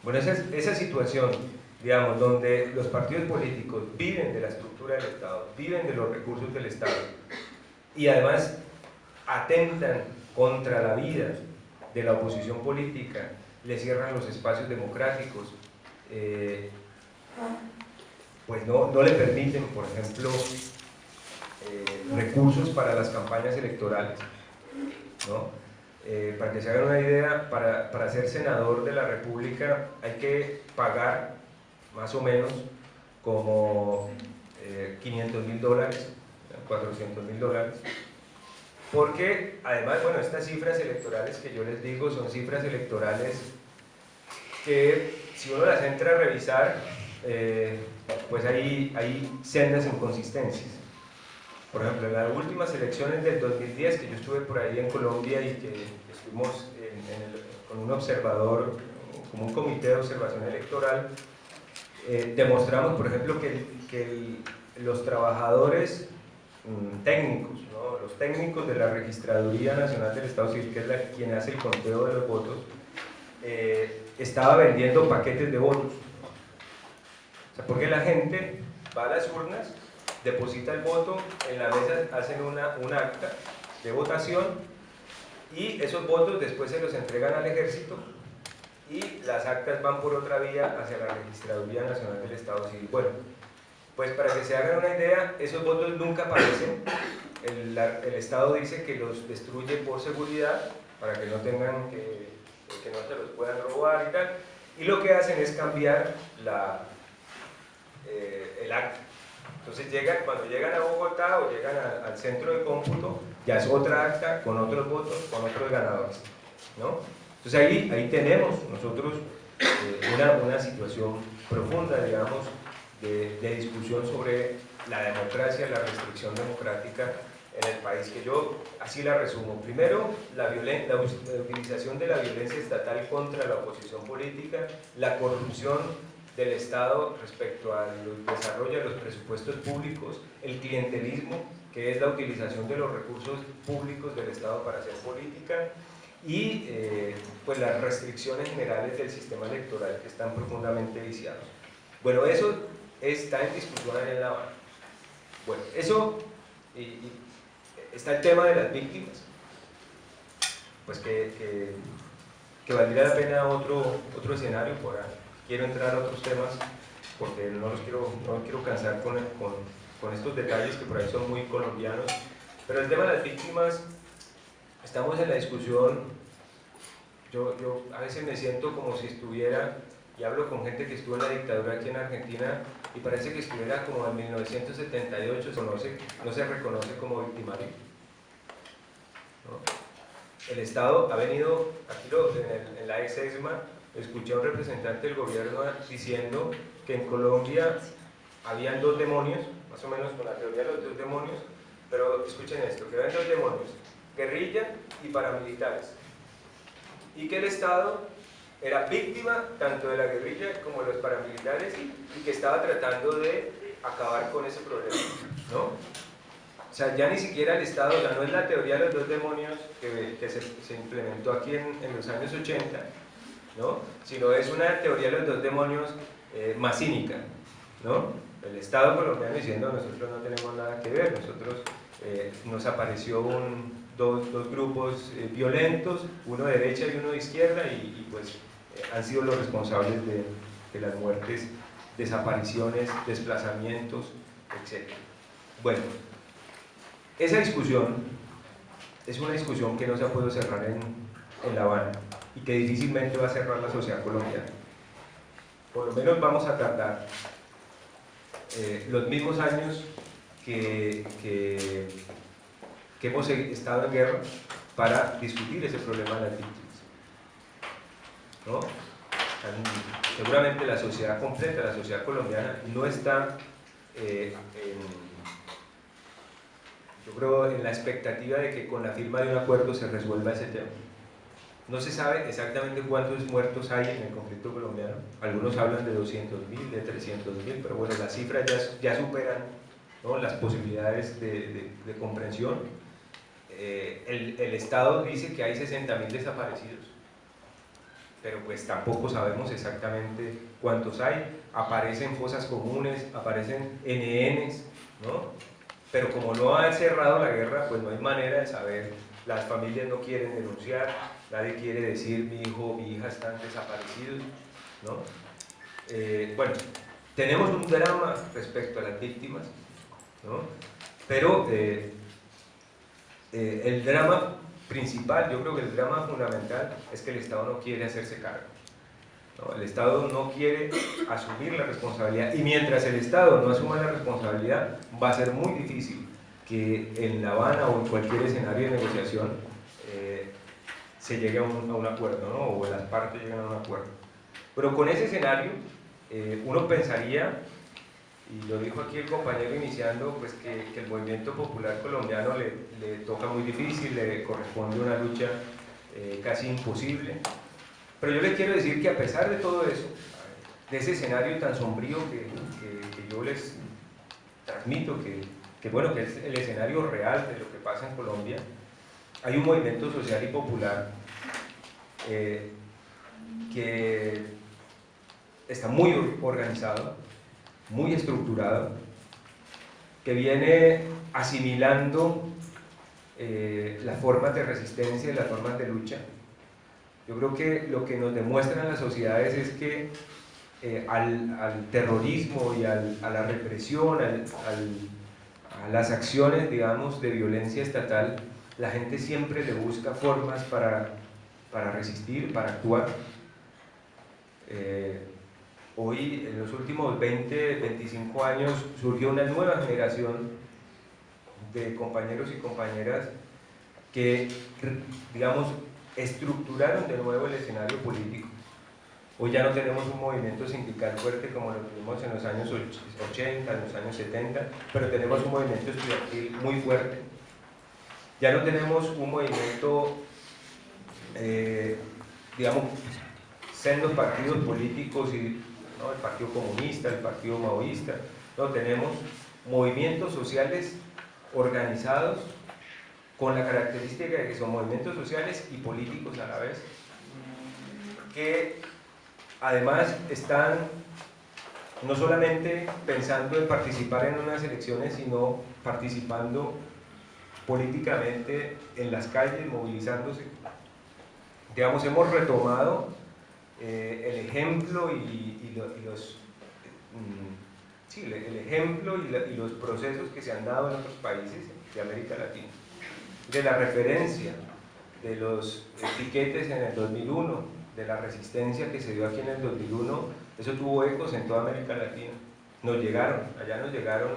Bueno, esa situación, digamos, donde los partidos políticos viven de la estructura del Estado, viven de los recursos del Estado y además atentan contra la vida de la oposición política, le cierran los espacios democráticos, pues no le permiten, por ejemplo, recursos para las campañas electorales, ¿no? Para que se hagan una idea, para ser senador de la República hay que pagar más o menos como $500.000, $400.000, porque además, bueno, estas cifras electorales que yo les digo son cifras electorales que si uno las entra a revisar, pues hay sendas inconsistencias. Por ejemplo, en las últimas elecciones del 2010, que yo estuve por ahí en Colombia y que estuvimos con un observador, como un comité de observación electoral, demostramos, por ejemplo, que los trabajadores técnicos, ¿no? Los técnicos de la Registraduría Nacional del Estado Civil, que es quien hace el conteo de los votos, estaba vendiendo paquetes de votos. O sea, porque la gente va a las urnas, deposita el voto, en la mesa hacen un acta de votación y esos votos después se los entregan al ejército y las actas van por otra vía hacia la Registraduría Nacional del Estado Civil. Bueno, pues para que se hagan una idea, esos votos nunca aparecen. El Estado dice que los destruye por seguridad, para que no tengan que no se los puedan robar y tal, y lo que hacen es cambiar el acta. Entonces cuando llegan a Bogotá o llegan al centro de cómputo, ya es otra acta con otros votos, con otros ganadores, ¿no? Entonces ahí tenemos nosotros una situación profunda, digamos, de discusión sobre la democracia, la restricción democrática en el país, que yo así la resumo. Primero, la utilización de la violencia estatal contra la oposición política, la corrupción del Estado respecto al desarrollo de los presupuestos públicos, el clientelismo, que es la utilización de los recursos públicos del Estado para hacer política, y pues las restricciones generales del sistema electoral que están profundamente viciados. Bueno, eso está en discusión allá en La Habana. Bueno, eso, y está el tema de las víctimas, pues que valdría la pena otro escenario. Quiero entrar a otros temas porque no los quiero cansar con estos detalles que por ahí son muy colombianos, pero el tema de las víctimas, estamos en la discusión. Yo a veces me siento como si estuviera y hablo con gente que estuvo en la dictadura aquí en Argentina y parece que estuviera como en 1978, no se reconoce como victimario, ¿no? El Estado ha venido, aquí en la ex-ESMA, escuché a un representante del gobierno diciendo que en Colombia habían dos demonios, más o menos con la teoría de los dos demonios, pero escuchen esto, que habían dos demonios, guerrilla y paramilitares, y que el Estado era víctima tanto de la guerrilla como de los paramilitares y que estaba tratando de acabar con ese problema, ¿no? O sea, ya ni siquiera el Estado, o sea, no es la teoría de los dos demonios que se implementó aquí en los años 80, ¿no? Sino es una teoría de los dos demonios más cínica, ¿no? El Estado colombiano diciendo nosotros no tenemos nada que ver, nosotros nos apareció dos grupos violentos, uno de derecha y uno de izquierda, y pues han sido los responsables de las muertes, desapariciones, desplazamientos, etc. Bueno, esa discusión es una discusión que no se ha podido cerrar en La Habana y que difícilmente va a cerrar la sociedad colombiana. Por lo menos vamos a tardar los mismos años que hemos estado en guerra para discutir ese problema de las víctimas, ¿no? Seguramente la sociedad completa, la sociedad colombiana, no está yo creo en la expectativa de que con la firma de un acuerdo se resuelva ese tema. No se sabe exactamente cuántos muertos hay en el conflicto colombiano. Algunos hablan de 200.000, de 300.000, pero bueno, las cifras ya superan, ¿no?, las posibilidades de comprensión. El Estado dice que hay 60.000 desaparecidos, pero pues tampoco sabemos exactamente cuántos hay. Aparecen fosas comunes, aparecen NNs, ¿no? Pero como no ha cerrado la guerra, pues no hay manera de saber. Las familias no quieren denunciar, nadie quiere decir mi hijo o mi hija están desaparecidos, ¿no? Bueno, tenemos un drama respecto a las víctimas, ¿no? Pero el drama principal, yo creo que el drama fundamental es que el Estado no quiere hacerse cargo, ¿no? El Estado no quiere asumir la responsabilidad, y mientras el Estado no asuma la responsabilidad, va a ser muy difícil que en La Habana o en cualquier escenario de negociación se llegue a un acuerdo, ¿no?, o las partes lleguen a un acuerdo. Pero con ese escenario, uno pensaría, y lo dijo aquí el compañero iniciando, pues que el movimiento popular colombiano le toca muy difícil, le corresponde una lucha casi imposible. Pero yo les quiero decir que a pesar de todo eso, de ese escenario tan sombrío que yo les transmito, que bueno, que es el escenario real de lo que pasa en Colombia, hay un movimiento social y popular que está muy organizado, muy estructurado, que viene asimilando las formas de resistencia y las formas de lucha. Yo creo que lo que nos demuestran las sociedades es que al terrorismo y a la represión, a las acciones, digamos, de violencia estatal, la gente siempre le busca formas para resistir, para actuar. Hoy, en los últimos 20, 25 años, surgió una nueva generación de compañeros y compañeras que, digamos, estructuraron de nuevo el escenario político. Hoy ya no tenemos un movimiento sindical fuerte como lo tuvimos en los años 80, en los años 70, pero tenemos un movimiento estudiantil muy fuerte. Ya no tenemos un movimiento, digamos, sendos partidos políticos, ¿no?, el Partido Comunista, el Partido Maoísta. No, tenemos movimientos sociales organizados con la característica de que son movimientos sociales y políticos a la vez, que además están no solamente pensando en participar en unas elecciones, sino participando políticamente en las calles, movilizándose. Digamos, hemos retomado el ejemplo el ejemplo y los procesos que se han dado en otros países de América Latina, de la referencia de los piquetes en el 2001, de la resistencia que se dio aquí en el 2001, eso tuvo ecos en toda América Latina. Nos llegaron, allá nos llegaron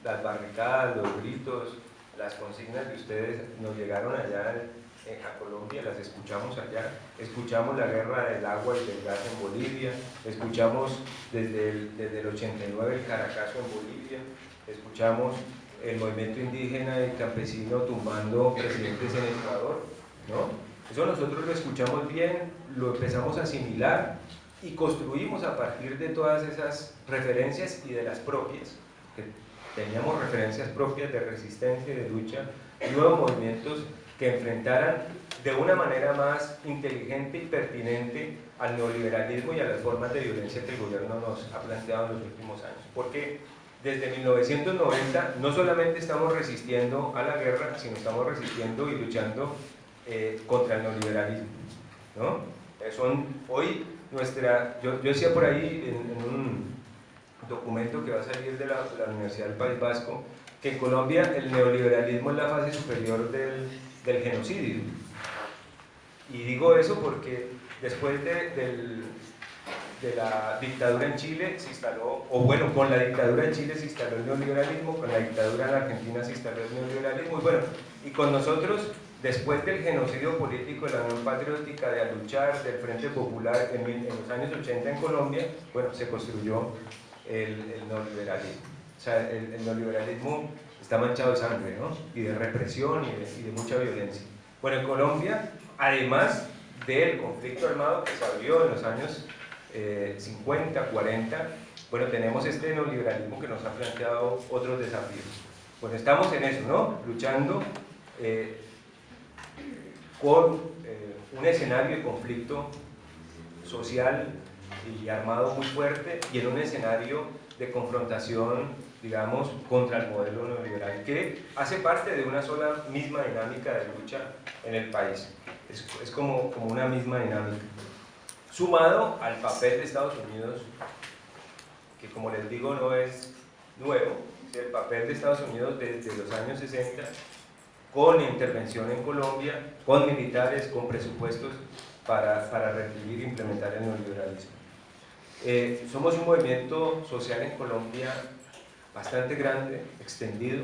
las barricadas, los gritos, las consignas de ustedes, nos llegaron allá a Colombia, las escuchamos allá, escuchamos la guerra del agua y del gas en Bolivia, escuchamos desde el 89 el Caracazo en Bolivia, escuchamos el movimiento indígena y campesino tumbando presidentes en Ecuador, ¿no? Eso nosotros lo escuchamos bien, lo empezamos a asimilar y construimos a partir de todas esas referencias y de las propias, que teníamos referencias propias de resistencia y de lucha, nuevos movimientos que enfrentaran de una manera más inteligente y pertinente al neoliberalismo y a las formas de violencia que el gobierno nos ha planteado en los últimos años. Porque desde 1990 no solamente estamos resistiendo a la guerra, sino estamos resistiendo y luchando contra el neoliberalismo, ¿no? Hoy yo decía por ahí en un documento que va a salir de la Universidad del País Vasco, que en Colombia el neoliberalismo es la fase superior del genocidio. Y digo eso porque después de la dictadura en Chile se instaló, o bueno, con la dictadura en Chile se instaló el neoliberalismo, con la dictadura en Argentina se instaló el neoliberalismo, y bueno, y con nosotros, después del genocidio político de la Unión Patriótica, de luchar del Frente Popular en los años 80 en Colombia, bueno, se construyó el neoliberalismo. O sea, el neoliberalismo está manchado de sangre, ¿no? Y de represión y de mucha violencia. Bueno, en Colombia, además del conflicto armado que se abrió en los años 50, 40, bueno, tenemos este neoliberalismo que nos ha planteado otros desafíos. Bueno, estamos en eso, ¿no? Luchando con un escenario de conflicto social y armado muy fuerte, y en un escenario de confrontación, digamos, contra el modelo neoliberal, que hace parte de una sola misma dinámica de lucha en el país. Es como una misma dinámica. Sumado al papel de Estados Unidos, que como les digo no es nuevo, el papel de Estados Unidos desde los años 60, con intervención en Colombia, con militares, con presupuestos para reprimir e implementar el neoliberalismo. Somos un movimiento social en Colombia bastante grande, extendido,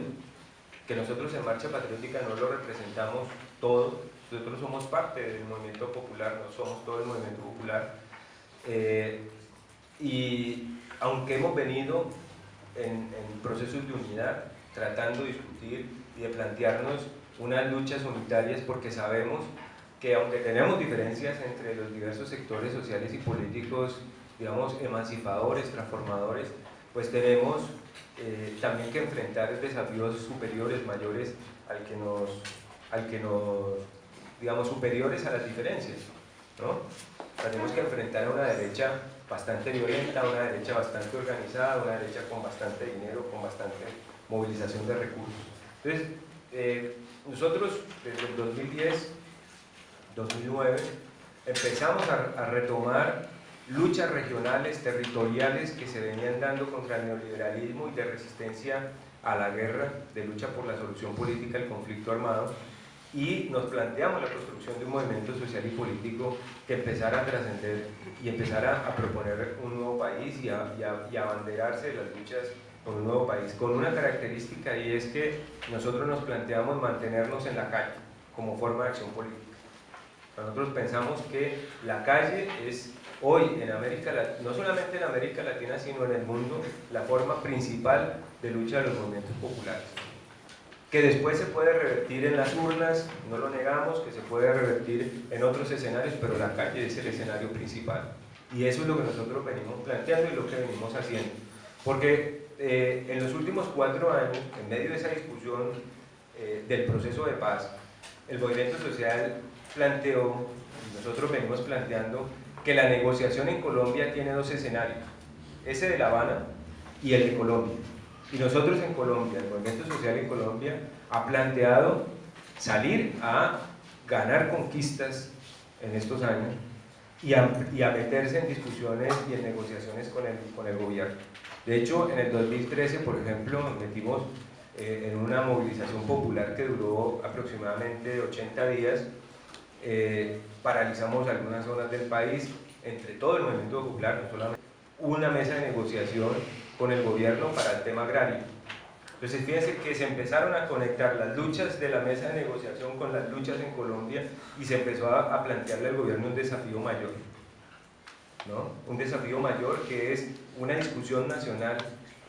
que nosotros en Marcha Patriótica no lo representamos todo, nosotros somos parte del movimiento popular, no somos todo el movimiento popular, y aunque hemos venido en procesos de unidad, tratando de discutir y de plantearnos unas luchas unitarias, porque sabemos que aunque tenemos diferencias entre los diversos sectores sociales y políticos, digamos, emancipadores, transformadores, pues tenemos también que enfrentar desafíos superiores, mayores, digamos, superiores a las diferencias, ¿no? Tenemos que enfrentar a una derecha bastante violenta, una derecha bastante organizada, una derecha con bastante dinero, con bastante movilización de recursos. Entonces, nosotros desde el 2010, 2009, empezamos a retomar luchas regionales, territoriales que se venían dando contra el neoliberalismo y de resistencia a la guerra, de lucha por la solución política al conflicto armado, y nos planteamos la construcción de un movimiento social y político que empezara a trascender y empezara a proponer un nuevo país y a abanderarse de las luchas por un nuevo país, con una característica, y es que nosotros nos planteamos mantenernos en la calle como forma de acción política. Nosotros pensamos que la calle es hoy en América Latina, no solamente en América Latina, sino en el mundo, la forma principal de lucha de los movimientos populares. Que después se puede revertir en las urnas, no lo negamos, que se puede revertir en otros escenarios, pero la calle es el escenario principal. Y eso es lo que nosotros venimos planteando y lo que venimos haciendo. Porque en los últimos 4 años, en medio de esa discusión del proceso de paz, el movimiento social planteó, y nosotros venimos planteando, que la negociación en Colombia tiene 2 escenarios, ese de La Habana y el de Colombia. Y nosotros en Colombia, el movimiento social en Colombia, ha planteado salir a ganar conquistas en estos años y a meterse en discusiones y en negociaciones con el gobierno. De hecho, en el 2013, por ejemplo, nos metimos en una movilización popular que duró aproximadamente 80 días, paralizamos algunas zonas del país, entre todo el movimiento popular, no solamente una mesa de negociación con el gobierno para el tema agrario. Entonces fíjense que se empezaron a conectar las luchas de la mesa de negociación con las luchas en Colombia y se empezó a plantearle al gobierno un desafío mayor, ¿no? Un desafío mayor que es una discusión nacional,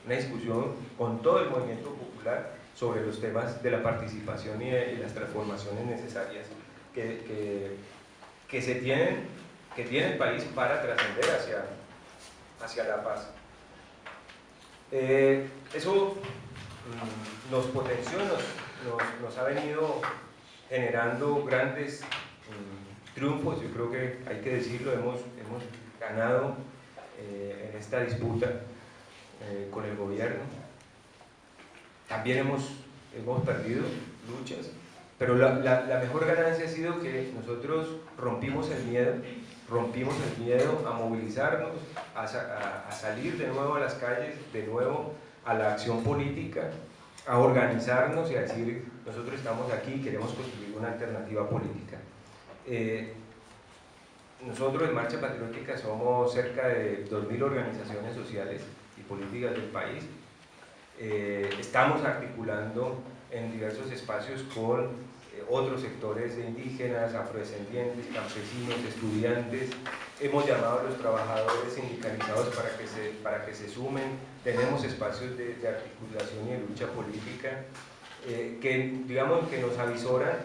una discusión con todo el movimiento popular sobre los temas de la participación y las transformaciones necesarias que tiene el país para trascender hacia la paz. Eso nos potenció, nos ha venido generando grandes triunfos. Yo creo que hay que decirlo, hemos ganado en esta disputa con el gobierno. También hemos perdido luchas, pero la mejor ganancia ha sido que nosotros rompimos el miedo a movilizarnos, a salir de nuevo a las calles, de nuevo a la acción política, a organizarnos y a decir, nosotros estamos aquí y queremos construir una alternativa política. Nosotros en Marcha Patriótica somos cerca de 2.000 organizaciones sociales y políticas del país. Estamos articulando en diversos espacios con otros sectores de indígenas, afrodescendientes, campesinos, estudiantes. Hemos llamado a los trabajadores sindicalizados para que se sumen. Tenemos espacios de articulación y de lucha política que, digamos, que nos avisoran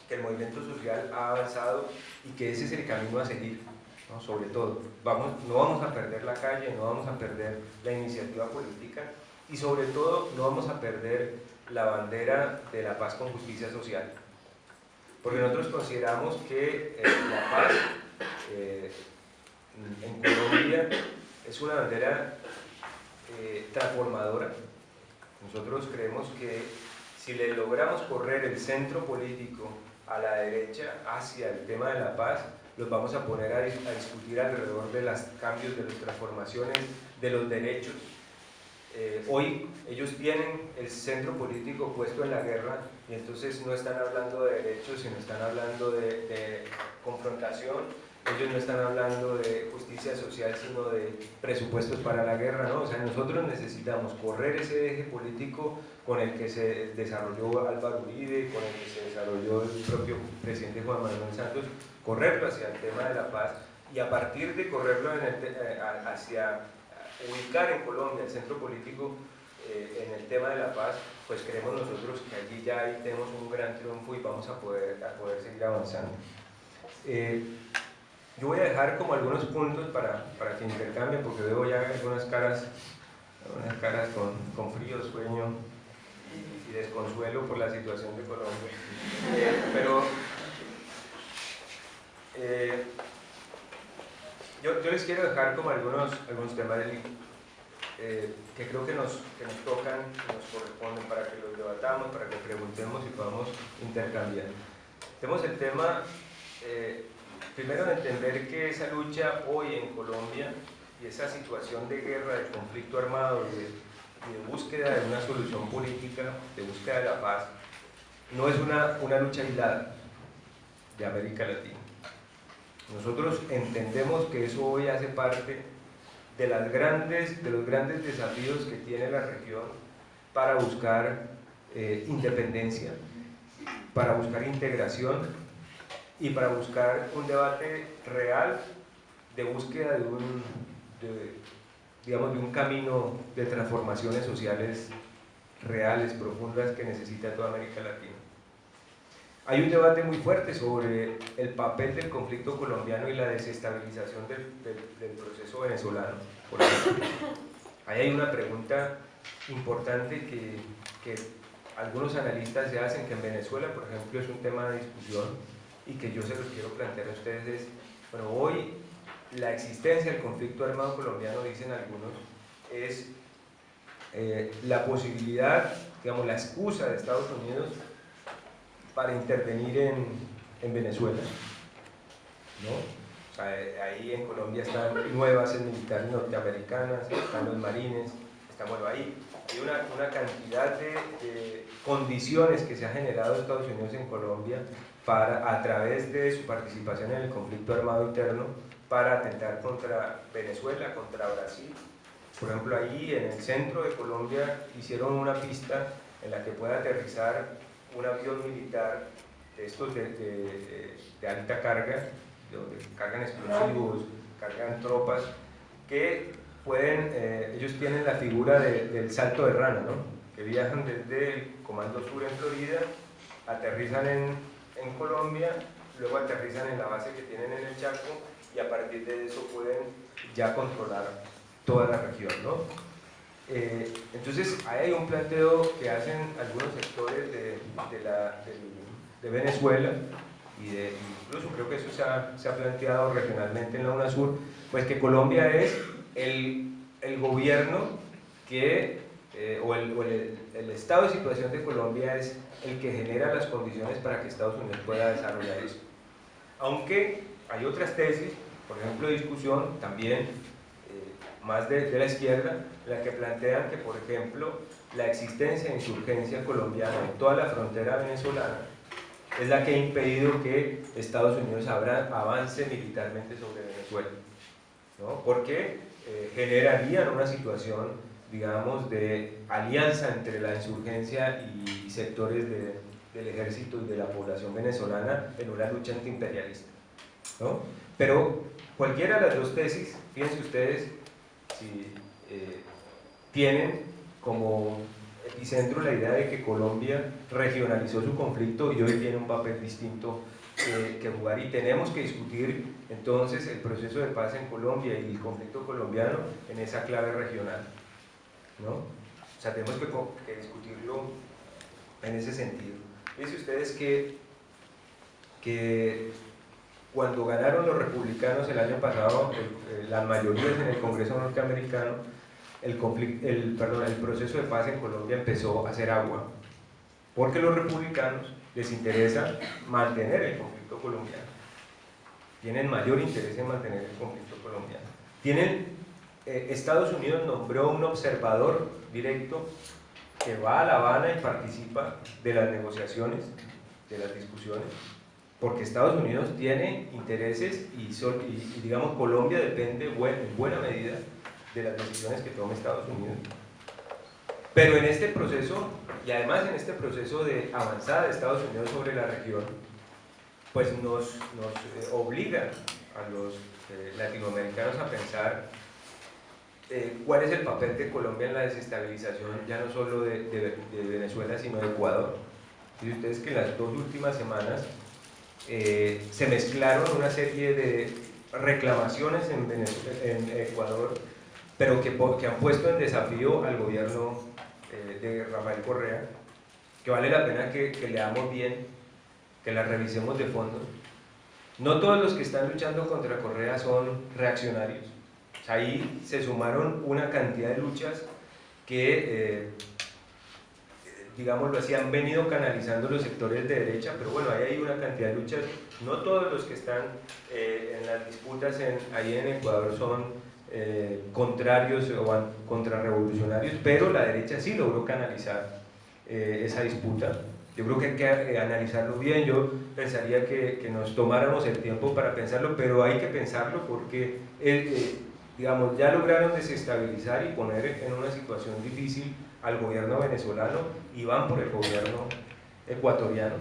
que el movimiento social ha avanzado y que ese es el camino a seguir, ¿no? Sobre todo, no vamos a perder la calle, no vamos a perder la iniciativa política y sobre todo no vamos a perder la bandera de la paz con justicia social, porque nosotros consideramos que la paz en Colombia es una bandera transformadora. Nosotros creemos que si le logramos correr el centro político a la derecha hacia el tema de la paz, los vamos a poner a discutir alrededor de los cambios, de las transformaciones, de los derechos. Hoy ellos tienen el centro político puesto en la guerra y entonces no están hablando de derechos, sino están hablando de confrontación. Ellos no están hablando de justicia social, sino de presupuestos para la guerra, ¿no? O sea, nosotros necesitamos correr ese eje político con el que se desarrolló Álvaro Uribe, con el que se desarrolló el propio presidente Juan Manuel Santos, correrlo hacia el tema de la paz y a partir de correrlo hacia ubicar en Colombia el centro político en el tema de la paz, pues creemos nosotros que allí ya ahí tenemos un gran triunfo y vamos a poder seguir avanzando. Yo voy a dejar como algunos puntos para que intercambien, porque veo ya algunas caras con frío, sueño y desconsuelo por la situación de Colombia. Yo les quiero dejar como algunos temas que creo que nos tocan, que nos corresponden para que los debatamos, para que preguntemos y podamos intercambiar. Tenemos el tema, primero, de entender que esa lucha hoy en Colombia y esa situación de guerra, de conflicto armado y de búsqueda de una solución política, de búsqueda de la paz, no es una lucha aislada de América Latina. Nosotros entendemos que eso hoy hace parte de los grandes desafíos que tiene la región para buscar independencia, para buscar integración y para buscar un debate real de búsqueda de un camino de transformaciones sociales reales, profundas, que necesita toda América Latina. Hay un debate muy fuerte sobre el papel del conflicto colombiano y la desestabilización del proceso venezolano, por ejemplo. Ahí hay una pregunta importante que algunos analistas se hacen, que en Venezuela, por ejemplo, es un tema de discusión y que yo se los quiero plantear a ustedes. Bueno, hoy la existencia del conflicto armado colombiano, dicen algunos, es la posibilidad, digamos, la excusa de Estados Unidos para intervenir en Venezuela, ¿no? O sea, ahí en Colombia están nuevas bases militares norteamericanas, están los marines, están, bueno, ahí hay una cantidad de condiciones que se ha generado Estados Unidos en Colombia a través de su participación en el conflicto armado interno para atentar contra Venezuela, contra Brasil. Por ejemplo, ahí en el centro de Colombia hicieron una pista en la que puede aterrizar un avión militar de estos de alta carga, donde cargan explosivos, cargan tropas, que pueden, ellos tienen la figura del salto de rana, ¿no? Que viajan desde el Comando Sur en Florida, aterrizan en Colombia, luego aterrizan en la base que tienen en el Chaco y a partir de eso pueden ya controlar toda la región, ¿no? Entonces ahí hay un planteo que hacen algunos sectores de Venezuela y incluso creo que eso se ha planteado regionalmente en la UNASUR, pues que Colombia es el gobierno que, o el estado de situación de Colombia es el que genera las condiciones para que Estados Unidos pueda desarrollar eso. Aunque hay otras tesis, por ejemplo, discusión también más de la izquierda, en la que plantean que, por ejemplo, la existencia de insurgencia colombiana en toda la frontera venezolana es la que ha impedido que Estados Unidos avance militarmente sobre Venezuela, ¿no? Porque generarían una situación, digamos, de alianza entre la insurgencia y sectores del ejército y de la población venezolana en una lucha antiimperialista, ¿no? Pero cualquiera de las dos tesis, fíjense ustedes, si tienen como epicentro la idea de que Colombia regionalizó su conflicto y hoy tiene un papel distinto que jugar, y tenemos que discutir entonces el proceso de paz en Colombia y el conflicto colombiano en esa clave regional, ¿no? O sea, tenemos que discutirlo en ese sentido. Fíjense ustedes que cuando ganaron los republicanos el año pasado, las mayorías en el Congreso norteamericano, el proceso de paz en Colombia empezó a hacer agua, porque a los republicanos les interesa mantener el conflicto colombiano, tienen mayor interés en mantener el conflicto colombiano. Estados Unidos nombró un observador directo que va a La Habana y participa de las negociaciones, de las discusiones, porque Estados Unidos tiene intereses y digamos, Colombia depende en buena medida de las decisiones que tome Estados Unidos. Pero en este proceso, y además en este proceso de avanzada de Estados Unidos sobre la región, pues nos obliga a los latinoamericanos a pensar cuál es el papel de Colombia en la desestabilización, ya no solo de Venezuela, sino de Ecuador. Y ustedes que en las 2 últimas semanas se mezclaron una serie de reclamaciones en Ecuador, pero que han puesto en desafío al gobierno de Rafael Correa, que vale la pena que leamos bien, que la revisemos de fondo. No todos los que están luchando contra Correa son reaccionarios. Ahí se sumaron una cantidad de luchas que, digámoslo así, han venido canalizando los sectores de derecha, pero bueno, ahí hay una cantidad de luchas. No todos los que están en las disputas ahí en Ecuador son contrarios o contrarrevolucionarios, pero la derecha sí logró canalizar esa disputa. Yo creo que hay que analizarlo bien. Yo pensaría que nos tomáramos el tiempo para pensarlo, pero hay que pensarlo porque digamos, ya lograron desestabilizar y poner en una situación difícil al gobierno venezolano y van por el gobierno ecuatoriano.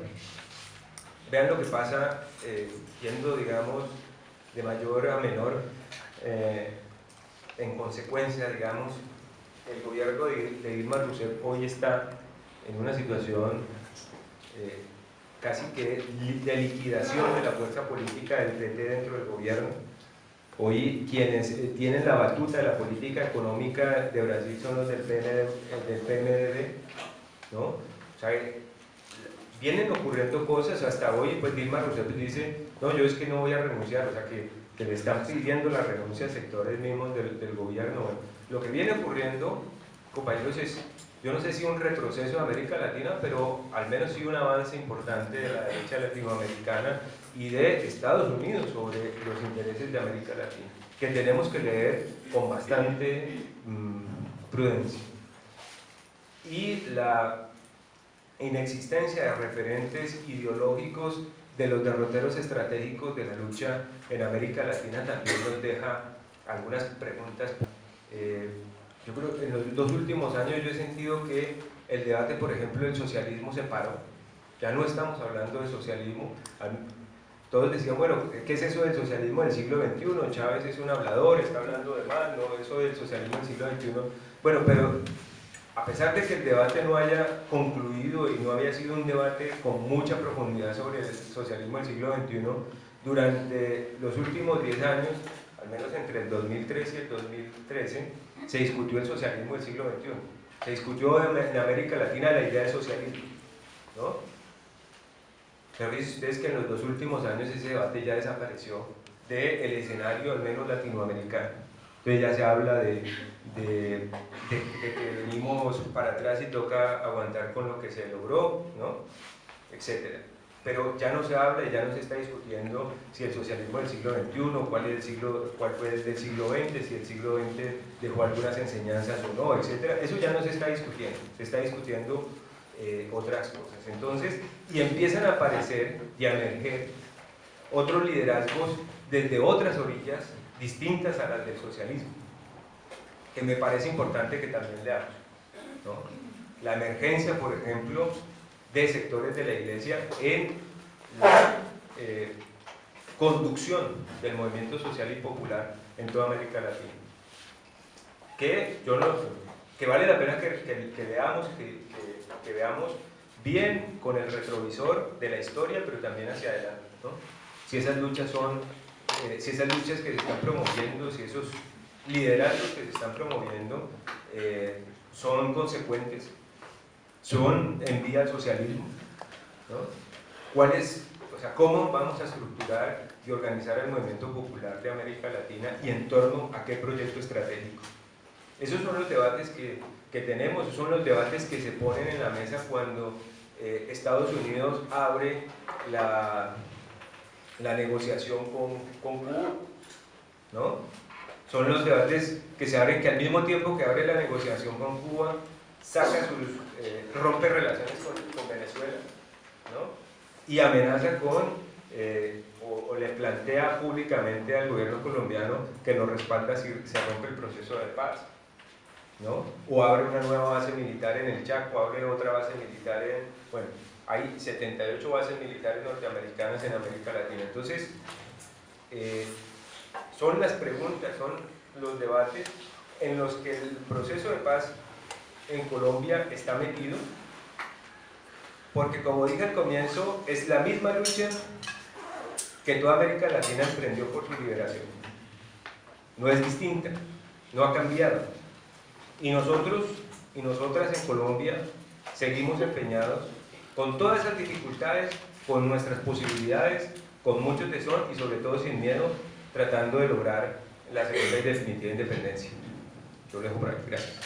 Vean lo que pasa yendo, digamos, de mayor a menor. En consecuencia, digamos, el gobierno de Dilma Rousseff hoy está en una situación casi que de liquidación de la fuerza política del PT dentro del gobierno. Hoy quienes tienen la batuta de la política económica de Brasil son los del PMDB, ¿no? O sea, vienen ocurriendo cosas hasta hoy, pues Dilma Rousseff dice, no, yo es que no voy a renunciar, o sea que le están pidiendo la renuncia a sectores mismos del gobierno. Bueno, lo que viene ocurriendo, compañeros, es, yo no sé si un retroceso de América Latina, pero al menos sí un avance importante de la derecha latinoamericana y de Estados Unidos sobre los intereses de América Latina, que tenemos que leer con bastante prudencia. y la inexistencia de referentes ideológicos de los derroteros estratégicos de la lucha en América Latina también nos deja algunas preguntas. Yo creo que en los 2 últimos años yo he sentido que el debate, por ejemplo, del socialismo se paró. Ya no estamos hablando de socialismo. Todos decían, bueno, ¿qué es eso del socialismo del siglo XXI? Chávez es un hablador, está hablando de más, no, eso del socialismo del siglo XXI. Bueno, pero a pesar de que el debate no haya concluido y no había sido un debate con mucha profundidad sobre el socialismo del siglo XXI, durante los últimos 10 años, al menos entre el 2013 y el 2013, se discutió el socialismo del siglo XXI. Se discutió en América Latina la idea de socialismo, ¿no? Pero dicen ustedes que en los 2 últimos años ese debate ya desapareció del escenario, al menos latinoamericano. Entonces ya se habla de que venimos para atrás y toca aguantar con lo que se logró, ¿no? Etcétera. Pero ya no se habla y ya no se está discutiendo si el socialismo del siglo XXI, cuál fue el del siglo XX, si el siglo XX dejó algunas enseñanzas o no, etcétera. Eso ya no se está discutiendo, se está discutiendo otras cosas. Entonces, y empiezan a aparecer y a emerger otros liderazgos desde otras orillas distintas a las del socialismo, que me parece importante que también leamos, ¿no? La emergencia, por ejemplo, de sectores de la Iglesia en la conducción del movimiento social y popular en toda América Latina, que vale la pena que leamos, que veamos bien con el retrovisor de la historia, pero también hacia adelante, ¿no? Si esas luchas si esas luchas que se están promoviendo, si esos liderazgos que se están promoviendo son consecuentes, son en vía al socialismo, ¿no? ¿Cómo vamos a estructurar y organizar el movimiento popular de América Latina y en torno a qué proyecto estratégico? Esos son los debates que tenemos, esos son los debates que se ponen en la mesa cuando Estados Unidos abre la negociación con Cuba, ¿no? Son los debates que se abren, que al mismo tiempo que abre la negociación con Cuba, rompe relaciones con Venezuela, ¿no? Y amenaza o le plantea públicamente al gobierno colombiano que lo respalda si se rompe el proceso de paz, ¿no? O abre una nueva base militar en el Chaco, abre otra base militar bueno, hay 78 bases militares norteamericanas en América Latina. Entonces, son las preguntas, son los debates en los que el proceso de paz en Colombia está metido, porque como dije al comienzo, es la misma lucha que toda América Latina emprendió por su liberación. No es distinta, no ha cambiado. Y nosotros y nosotras en Colombia seguimos empeñados con todas esas dificultades, con nuestras posibilidades, con mucho tesón y sobre todo sin miedo, tratando de lograr la segunda y definitiva independencia. Yo lo dejo por aquí. Gracias.